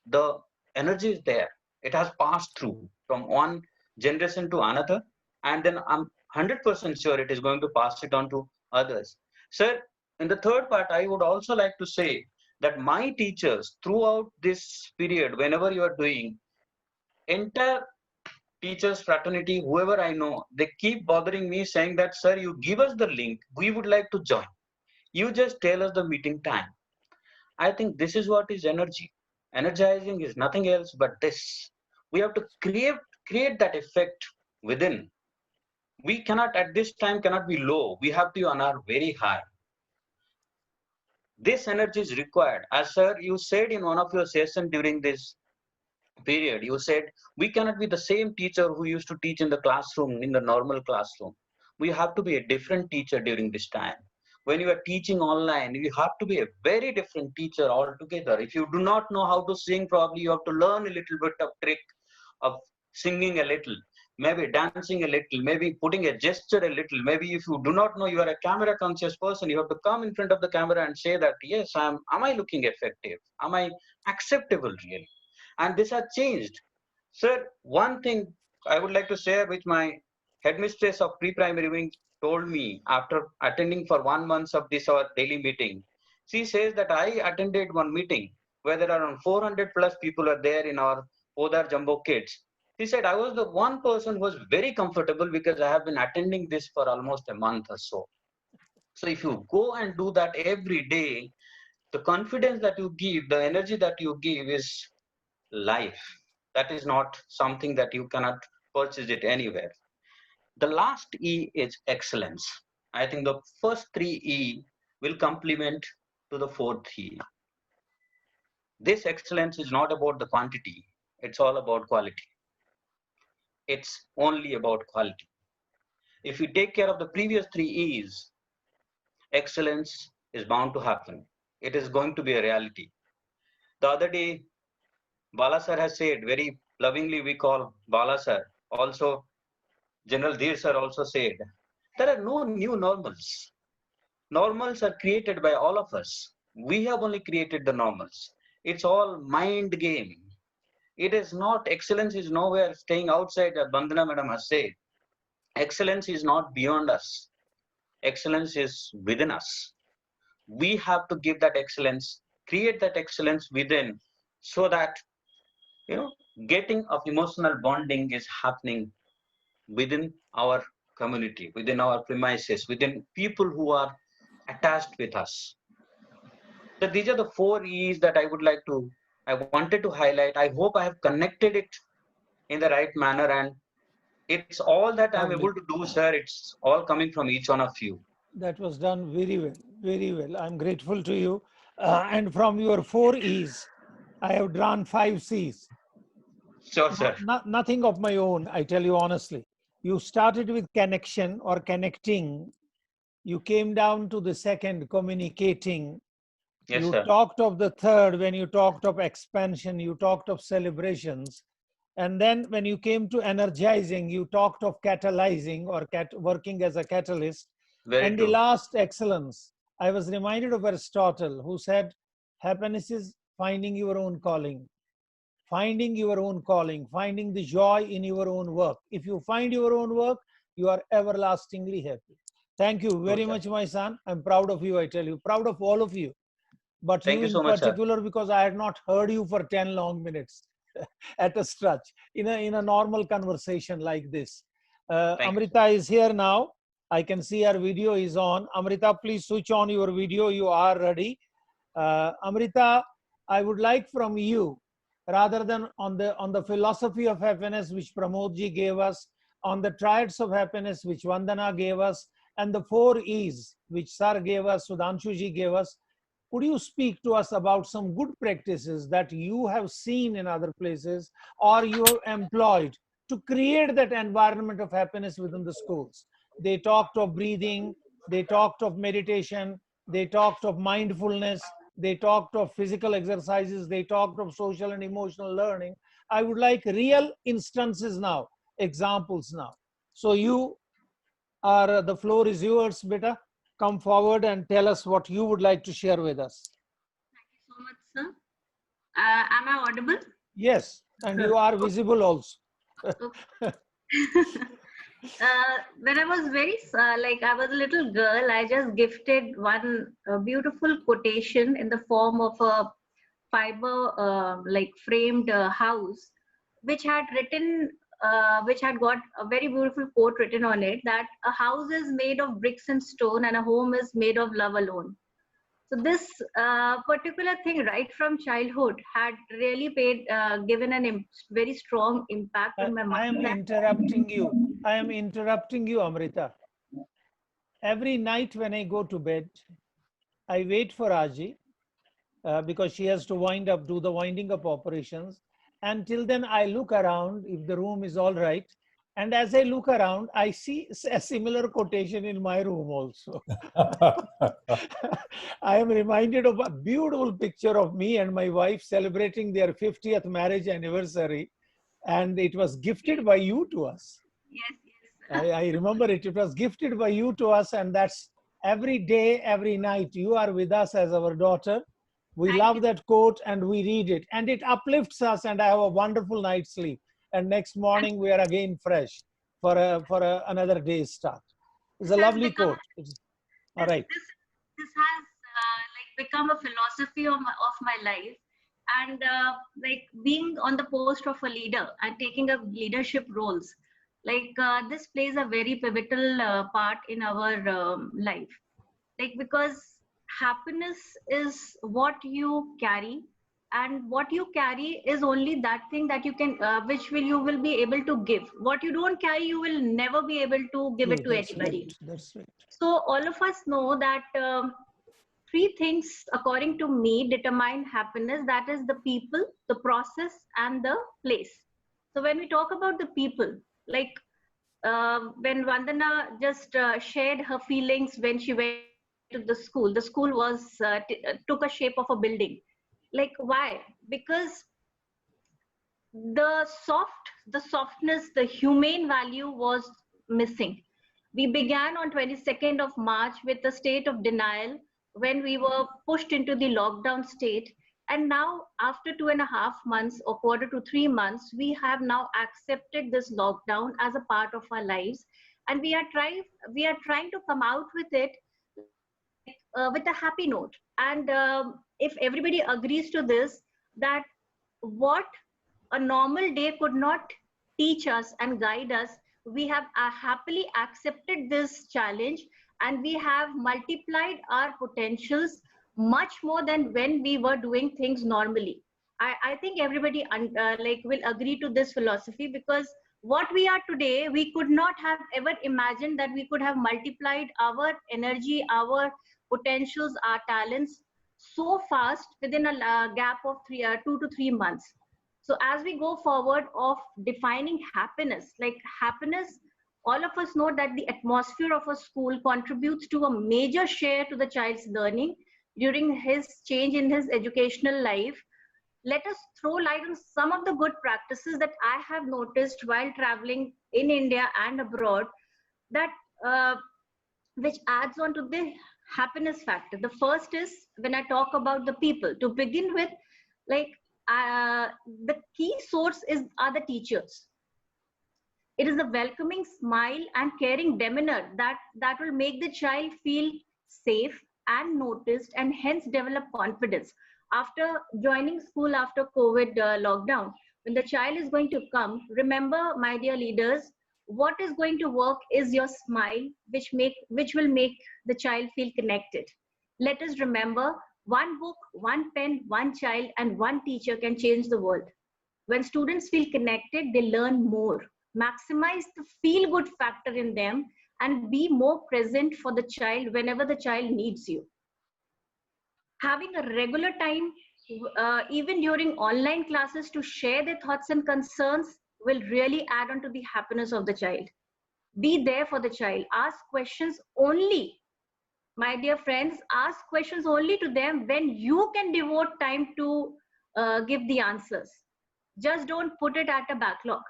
the energy is there. It has passed through from one generation to another, and then I'm 100% sure it is going to pass it on to others. Sir, in the third part, I would also like to say that my teachers throughout this period, whenever you are doing, entire teachers fraternity, whoever I know, they keep bothering me saying that, sir, you give us the link, we would like to join. You just tell us the meeting time. I think this is what is energy. Energizing is nothing else but this. We have to create that effect within. We cannot at this time cannot be low. We have to on our very high. This energy is required. As sir, you said in one of your sessions during this period, you said we cannot be the same teacher who used to teach in the classroom, in the normal classroom. We have to be a different teacher during this time. When you are teaching online, you have to be a very different teacher altogether. If you do not know how to sing, probably you have to learn a little bit of trick of singing a little, maybe dancing a little, maybe putting a gesture a little. Maybe if you do not know, you are a camera conscious person, you have to come in front of the camera and say that, yes, am I looking effective? Am I acceptable really? And this has changed. Sir, one thing I would like to share which my headmistress of pre-primary wing told me after attending for 1 month of this our daily meeting. She says that I attended one meeting where there are around 400 plus people are there in our Podar Jumbo Kids. She said I was the one person who was very comfortable because I have been attending this for almost a month or so. So if you go and do that every day, the confidence that you give, the energy that you give is life. That is not something that you cannot purchase it anywhere. The last E is excellence. I think the first three E will complement to the fourth E. This excellence is not about the quantity. It's all about quality. It's only about quality. If we take care of the previous three E's, excellence is bound to happen. It is going to be a reality. The other day, Bala sir has said, very lovingly we call Bala sir, also General Dheer sir also said, there are no new normals. Normals are created by all of us. We have only created the normals. It's all mind game. It is not, excellence is nowhere staying outside, as Bandana madam has said. Excellence is not beyond us. Excellence is within us. We have to give that excellence, create that excellence within, so that, you know, getting of emotional bonding is happening within our community, within our premises, within people who are attached with us. So these are the four E's that I wanted to highlight. I hope I have connected it in the right manner, and it's all that I'm Lovely. able to do, sir. It's all coming from each one of you. That was done very well, very well. I'm grateful to you. And from your 4 E's, I have drawn 5 C's. Sure, sir. Nothing of my own, I tell you honestly. You started with connection or connecting. You came down to the second, communicating. Yes, You sir. talked of the third when you talked of expansion, you talked of celebrations. And then when you came to energizing, you talked of catalyzing or working as a catalyst. Very And the true. last, excellence. I was reminded of Aristotle, who said, happiness is finding your own calling. Finding your own calling, finding the joy in your own work. If you find your own work, you are everlastingly happy. Thank you very True, sir. much, my son. I'm proud of you, I tell you. Proud of all of you. But Thank you you in so much, sir. particular, because I had not heard you for 10 long minutes at a stretch in a normal conversation like this. Thank you, Amrita is here now. I can see her video is on. Amrita, please switch on your video. You are ready. Amrita, I would like from you, rather than on the philosophy of happiness which Pramodji gave us, on the triads of happiness which Vandana gave us, and the 4 E's which Sir gave us, Sudhanshuji gave us, could you speak to us about some good practices that you have seen in other places or you have employed to create that environment of happiness within the schools? They talked of breathing, they talked of meditation, they talked of mindfulness, they talked of physical exercises, they talked of social and emotional learning. I would like real instances now, examples now. So you are, the floor is yours, beta. Come forward and tell us what you would like to share with us. Thank you so much, sir. Am I audible? Yes, and you are visible also. When I was I was a little girl, I just gifted one beautiful quotation in the form of a fiber, framed house, which had got a very beautiful quote written on it, that a house is made of bricks and stone and a home is made of love alone. So this particular thing right from childhood had really given very strong impact on my I am mind. interrupting you. I am interrupting you, Amrita. Every night when I go to bed, I wait for Aji because she has to do the winding up operations. Until then, I look around if the room is all right. And as I look around, I see a similar quotation in my room also. I am reminded of a beautiful picture of me and my wife celebrating their 50th marriage anniversary. And it was gifted by you to us. Yes, I remember it. It was gifted by you to us. And that's every day, every night. You are with us as our daughter. We Thank love you. that quote and we read it. And it uplifts us and I have a wonderful night's sleep. And next morning we are again fresh for another day's start. It's This a has lovely become quote. All right. this has like become a philosophy of my life, and like being on the post of a leader and taking up leadership roles, like this plays a very pivotal part in our life, like because happiness is what you carry, and what you carry is only that thing that you can you will be able to give. What you don't carry, you will never be able to give True, it to that's anybody. right. That's right. So all of us know that three things, according to me, determine happiness. That is the people, the process, and the place. So when we talk about the people, like when Vandana just shared her feelings when she went to the school was took a shape of a building. Like why? Because the softness, the humane value was missing. We began on 22nd of March with a state of denial when we were pushed into the lockdown state. And now, after 2.5 months or quarter to 3 months, we have now accepted this lockdown as a part of our lives. And we are trying to come out with it with a happy note. And if everybody agrees to this, that what a normal day could not teach us and guide us, we have happily accepted this challenge, and we have multiplied our potentials much more than when we were doing things normally. I think everybody like will agree to this philosophy, because what we are today, we could not have ever imagined that we could have multiplied our energy, our potentials, our talents so fast within a gap of 2 to 3 months. So as we go forward of defining happiness, like happiness, all of us know that the atmosphere of a school contributes to a major share to the child's learning during his change in his educational life. Let us throw light on some of the good practices that I have noticed while traveling in India and abroad, that which adds on to the happiness factor. The first is when I talk about the people. To begin with, like the key source are the teachers. It is a welcoming smile and caring demeanor that will make the child feel safe and noticed, and hence develop confidence. After joining school after COVID lockdown, when the child is going to come, remember, my dear leaders, what is going to work is your smile, which will make the child feel connected. Let us remember, one book, one pen, one child, and one teacher can change the world. When students feel connected, they learn more. Maximize the feel good factor in them and be more present for the child whenever the child needs you. Having a regular time, even during online classes, to share their thoughts and concerns will really add on to the happiness of the child. Be there for the child. Ask questions only. My dear friends, ask questions only to them when you can devote time to give the answers. Just don't put it at a backlog.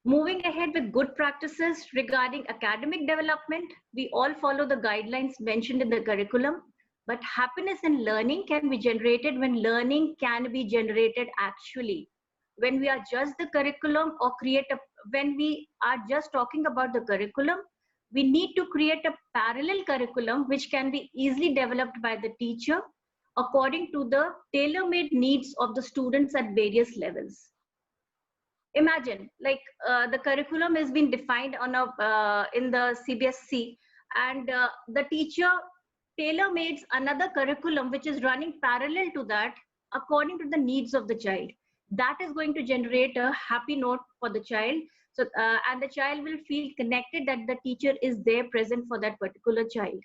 Moving ahead with good practices regarding academic development, we all follow the guidelines mentioned in the curriculum, but happiness in learning can be generated when learning can be generated actually. When we adjust the curriculum or when we are just talking about the curriculum, we need to create a parallel curriculum which can be easily developed by the teacher according to the tailor-made needs of the students at various levels. Imagine, like the curriculum has been defined on in the CBSE, and the teacher tailor-made another curriculum which is running parallel to that according to the needs of the child. That is going to generate a happy note for the child. So, and the child will feel connected that the teacher is there present for that particular child.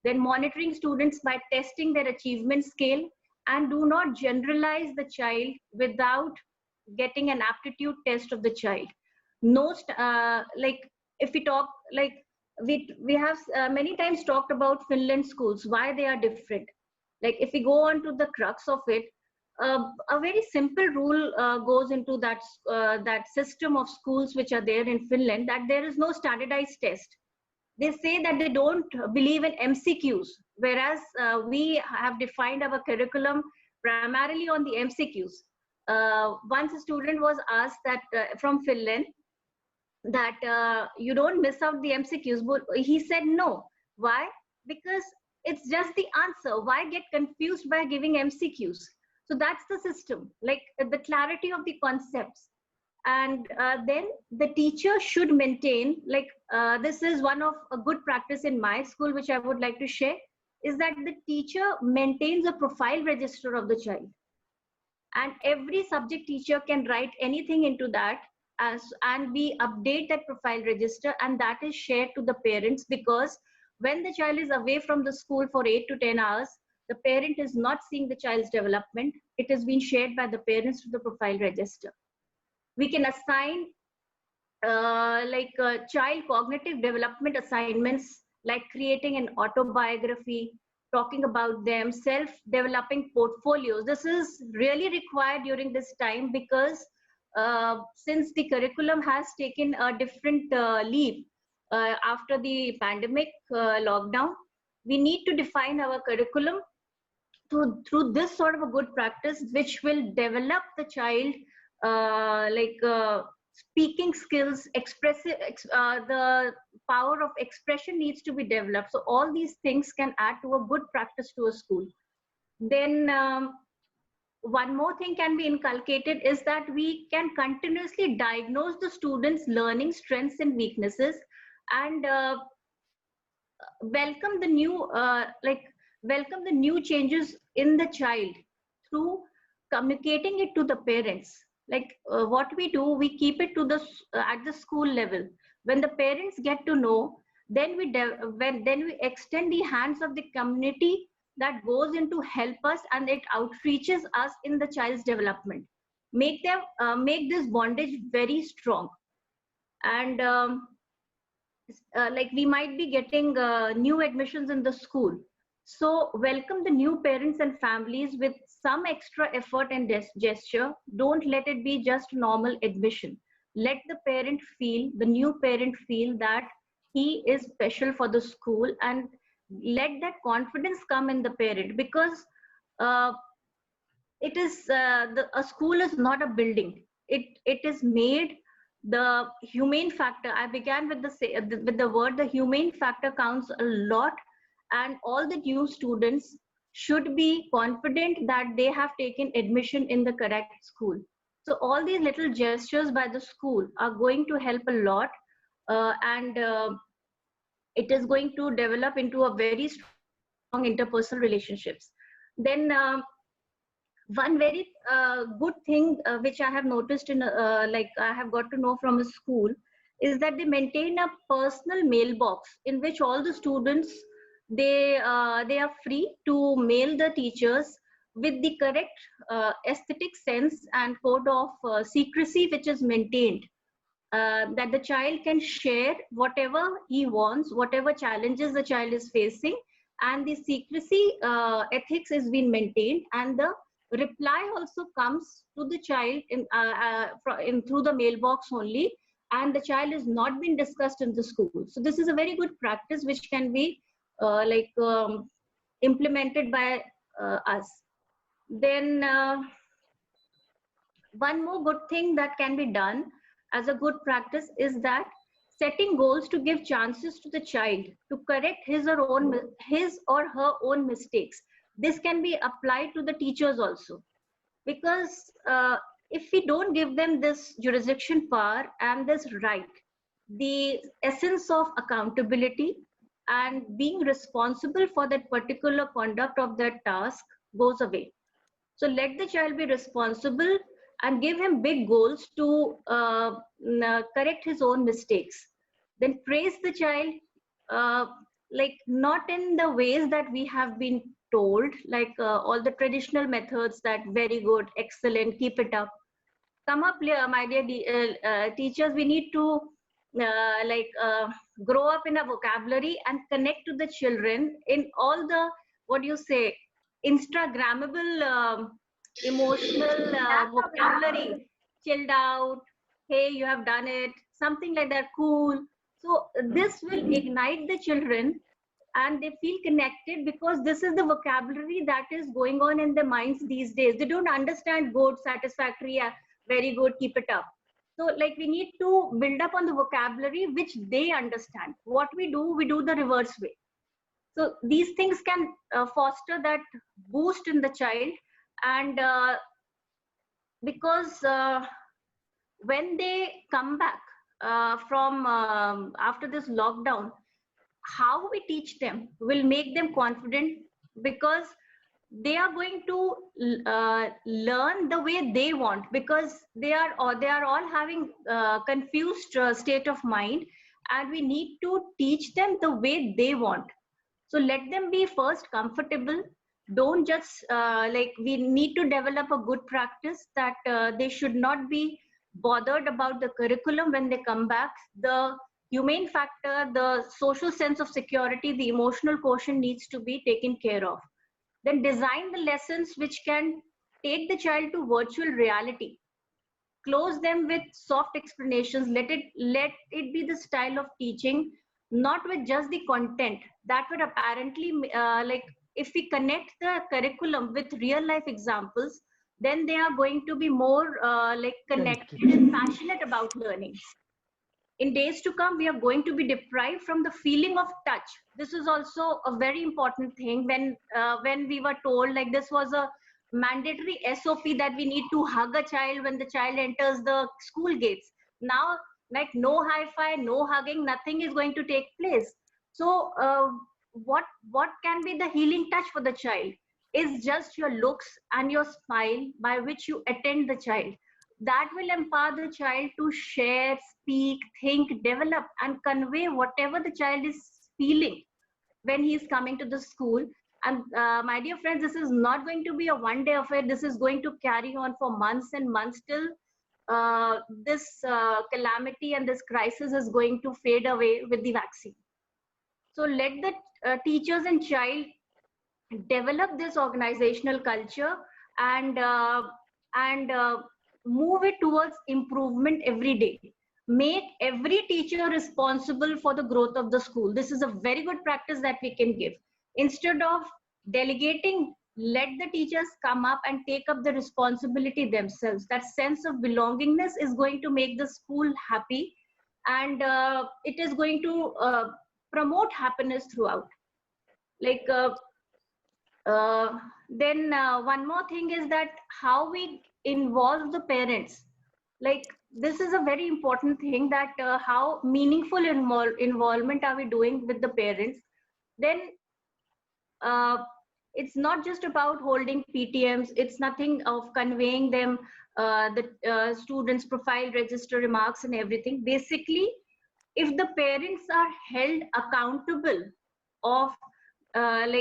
Then monitoring students by testing their achievement scale, and do not generalize the child without getting an aptitude test of the child. No, like if we talk, like we have many times talked about Finland schools, why they are different. Like if we go on to the crux of it, a very simple rule goes into that that system of schools which are there in Finland, that there is no standardized test. They say that they don't believe in MCQs, whereas we have defined our curriculum primarily on the MCQs. Once a student was asked that from Finland, that you don't miss out the MCQs, but he said no. Why? Because it's just the answer. Why get confused by giving MCQs? So that's the system, like the clarity of the concepts. And then the teacher should maintain, like this is one of a good practice in my school which I would like to share, is that the teacher maintains a profile register of the child, and every subject teacher can write anything into that, and we update that profile register, and that is shared to the parents, because when the child is away from the school for 8 to 10 hours, the parent is not seeing the child's development. It has been shared by the parents to the profile register. We can assign child cognitive development assignments, like creating an autobiography, talking about them, self-developing portfolios. This is really required during this time, because since the curriculum has taken a different leap after the pandemic lockdown, we need to define our curriculum through this sort of a good practice, which will develop the child speaking skills, the power of expression needs to be developed. So all these things can add to a good practice to a school. Then one more thing can be inculcated is that we can continuously diagnose the students' learning strengths and weaknesses, and welcome the new changes in the child through communicating it to the parents. Like what we do, we keep it to the at the school level. When the parents get to know, then we extend the hands of the community that goes in to help us, and it outreaches us in the child's development. Make this bondage very strong. And like we might be getting new admissions in the school. So welcome the new parents and families with some extra effort and gesture. Don't let it be just normal admission. Let the new parent feel that he is special for the school, and let that confidence come in the parent, because it is a school is not a building. It is made. The humane factor, I began with the word, the humane factor counts a lot, and all the new students should be confident that they have taken admission in the correct school. So all these little gestures by the school are going to help a lot, and it is going to develop into a very strong interpersonal relationships. Then one very good thing which I have noticed in I have got to know from a school, is that they maintain a personal mailbox in which all the students, they are free to mail the teachers with the correct aesthetic sense and code of secrecy which is maintained, that the child can share whatever he wants, whatever challenges the child is facing, and the secrecy ethics is being maintained, and the reply also comes to the child in through the mailbox only, and the child is not being discussed in the school. So this is a very good practice which can be implemented by us. Then one more good thing that can be done as a good practice is that setting goals to give chances to the child to correct his or her own mistakes. This can be applied to the teachers also, because if we don't give them this jurisdiction power and this right, the essence of accountability and being responsible for that particular conduct of that task goes away. So let the child be responsible and give him big goals to correct his own mistakes. Then praise the child, uh, like not in the ways that we have been told, like all the traditional methods that very good, excellent, keep it up. Come up, my dear teachers, we need to grow up in a vocabulary and connect to the children in all the, what do you say, Instagrammable emotional vocabulary. Chilled out, hey, you have done it, something like that, cool. So this will ignite the children and they feel connected, because this is the vocabulary that is going on in their minds these days. They don't understand good, satisfactory, very good, keep it up. So like we need to build up on the vocabulary which they understand. What we do the reverse way. So these things can foster that boost in the child. And because when they come back from after this lockdown, how we teach them will make them confident, because they are going to learn the way they want, because they are all having confused state of mind, and we need to teach them the way they want. So let them be first comfortable. Don't just we need to develop a good practice that they should not be bothered about the curriculum when they come back. The humane factor, the social sense of security, the emotional quotient needs to be taken care of. Then design the lessons which can take the child to virtual reality. Close them with soft explanations. Let it be the style of teaching, not with just the content. That would apparently if we connect the curriculum with real life examples, then they are going to be more connected and passionate about learning. In days to come, we are going to be deprived from the feeling of touch. This is also a very important thing. When we were told, like, this was a mandatory SOP that we need to hug a child when the child enters the school gates. Now, like, no hi-fi, no hugging, nothing is going to take place. So what can be the healing touch for the child is just your looks and your smile by which you attend the child. That will empower the child to share, speak, think, develop, and convey whatever the child is feeling when he is coming to the school. And my dear friends, this is not going to be a one-day affair. This is going to carry on for months and months till this calamity and this crisis is going to fade away with the vaccine. So let the teachers and child develop this organizational culture and move it towards improvement every day. Make every teacher responsible for the growth of the school. This is a very good practice that we can give. Instead of delegating, let the teachers come up and take up the responsibility themselves. That sense of belongingness is going to make the school happy, and it is going to promote happiness throughout. Then one more thing is that how we involve the parents. Like, this is a very important thing, that how meaningful involvement are we doing with the parents. Then it's not just about holding PTMs. It's nothing of conveying them the students' profile register remarks and everything. Basically, if the parents are held accountable of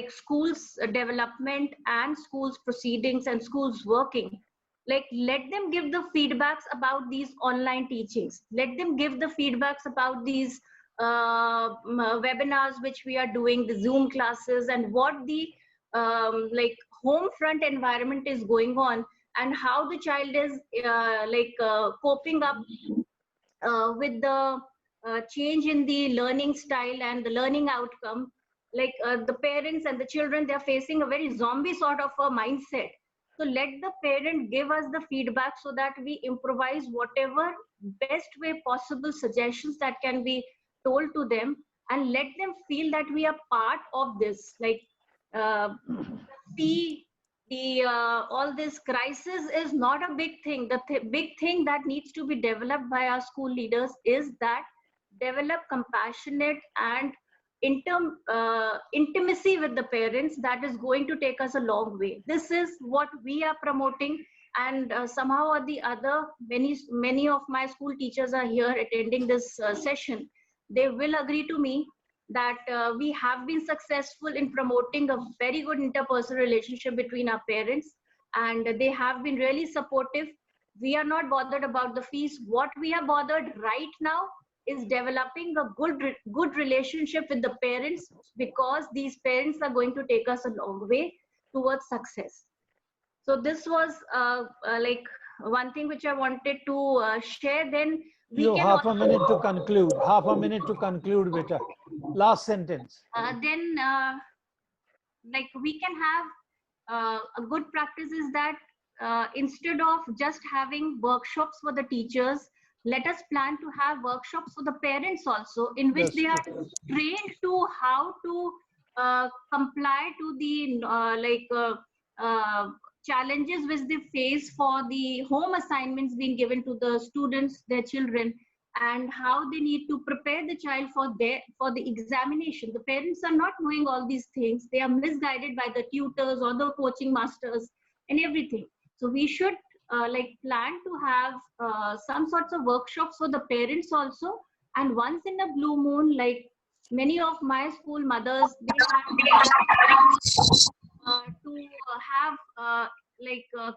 schools development and schools proceedings and schools working, like, let them give the feedbacks about these online teachings. Let them give the feedbacks about these webinars which we are doing, the Zoom classes, and what the home front environment is going on, and how the child is coping up with the change in the learning style and the learning outcome. The parents and the children, they're facing a very zombie sort of a mindset. So let the parent give us the feedback so that we improvise whatever best way possible suggestions that can be told to them, and let them feel that we are part of this. All this crisis is not a big thing. The big thing that needs to be developed by our school leaders is that develop compassionate and intimacy with the parents, that is going to take us a long way. This is what we are promoting, and somehow or the other, many of my school teachers are here attending this session. They will agree to me that we have been successful in promoting a very good interpersonal relationship between our parents, and they have been really supportive. We are not bothered about the fees. What we are bothered right now is developing a good relationship with the parents, because these parents are going to take us a long way towards success. So this was like one thing which I wanted to share. Then we You can half a also, minute to conclude. Half a minute to conclude, beta. Last sentence. then like we can have a good practice is that instead of just having workshops for the teachers, let us plan to have workshops for the parents also, in which That's they are true. trained to how to comply to the challenges which they face for the home assignments being given to the students, their children, and how they need to prepare the child for the examination. The parents are not knowing all these things. They are misguided by the tutors or the coaching masters and everything. So we should plan to have some sorts of workshops for the parents also. And once in a blue moon, like many of my school mothers, they have to have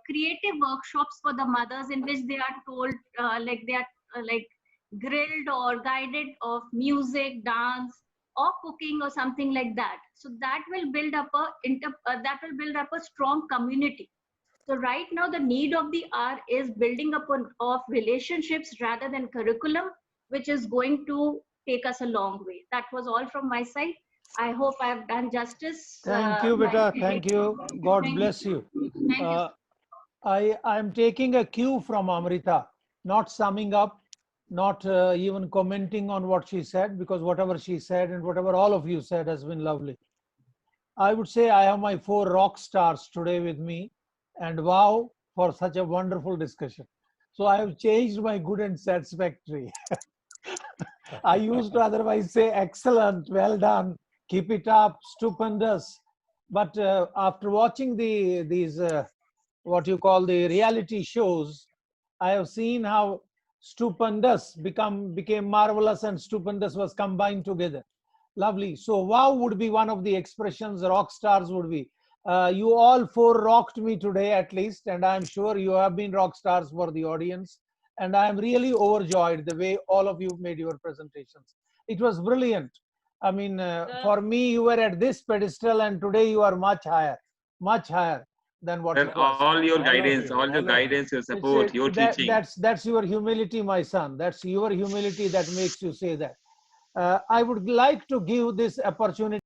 creative workshops for the mothers, in which they are told they are grilled or guided of music, dance, or cooking or something like that. So that will build up a strong community. So right now the need of the hour is building up of relationships rather than curriculum, which is going to take us a long way. That was all from my side. I hope I have done justice. Thank you, beta. Thank you. God bless you. Thank you. I am taking a cue from Amrita, not summing up, not even commenting on what she said, because whatever she said and whatever all of you said has been lovely. I would say I have my 4 rock stars today with me, and wow, for such a wonderful discussion. So I have changed my good and satisfactory. I used to otherwise say excellent, well done, keep it up, stupendous. But after watching these what you call the reality shows, I have seen how stupendous became marvelous, and stupendous was combined together. Lovely. So wow would be one of the expressions, rock stars would be. You all 4 rocked me today at least, and I'm sure you have been rock stars for the audience. And I'm really overjoyed the way all of you made your presentations. It was brilliant. I mean, for me, you were at this pedestal, and today you are much higher than what Sir, it was. all your All of guidance, you, all your all of you. guidance, your support, your teaching. That's your humility, my son. That's your humility that makes you say that. I would like to give this opportunity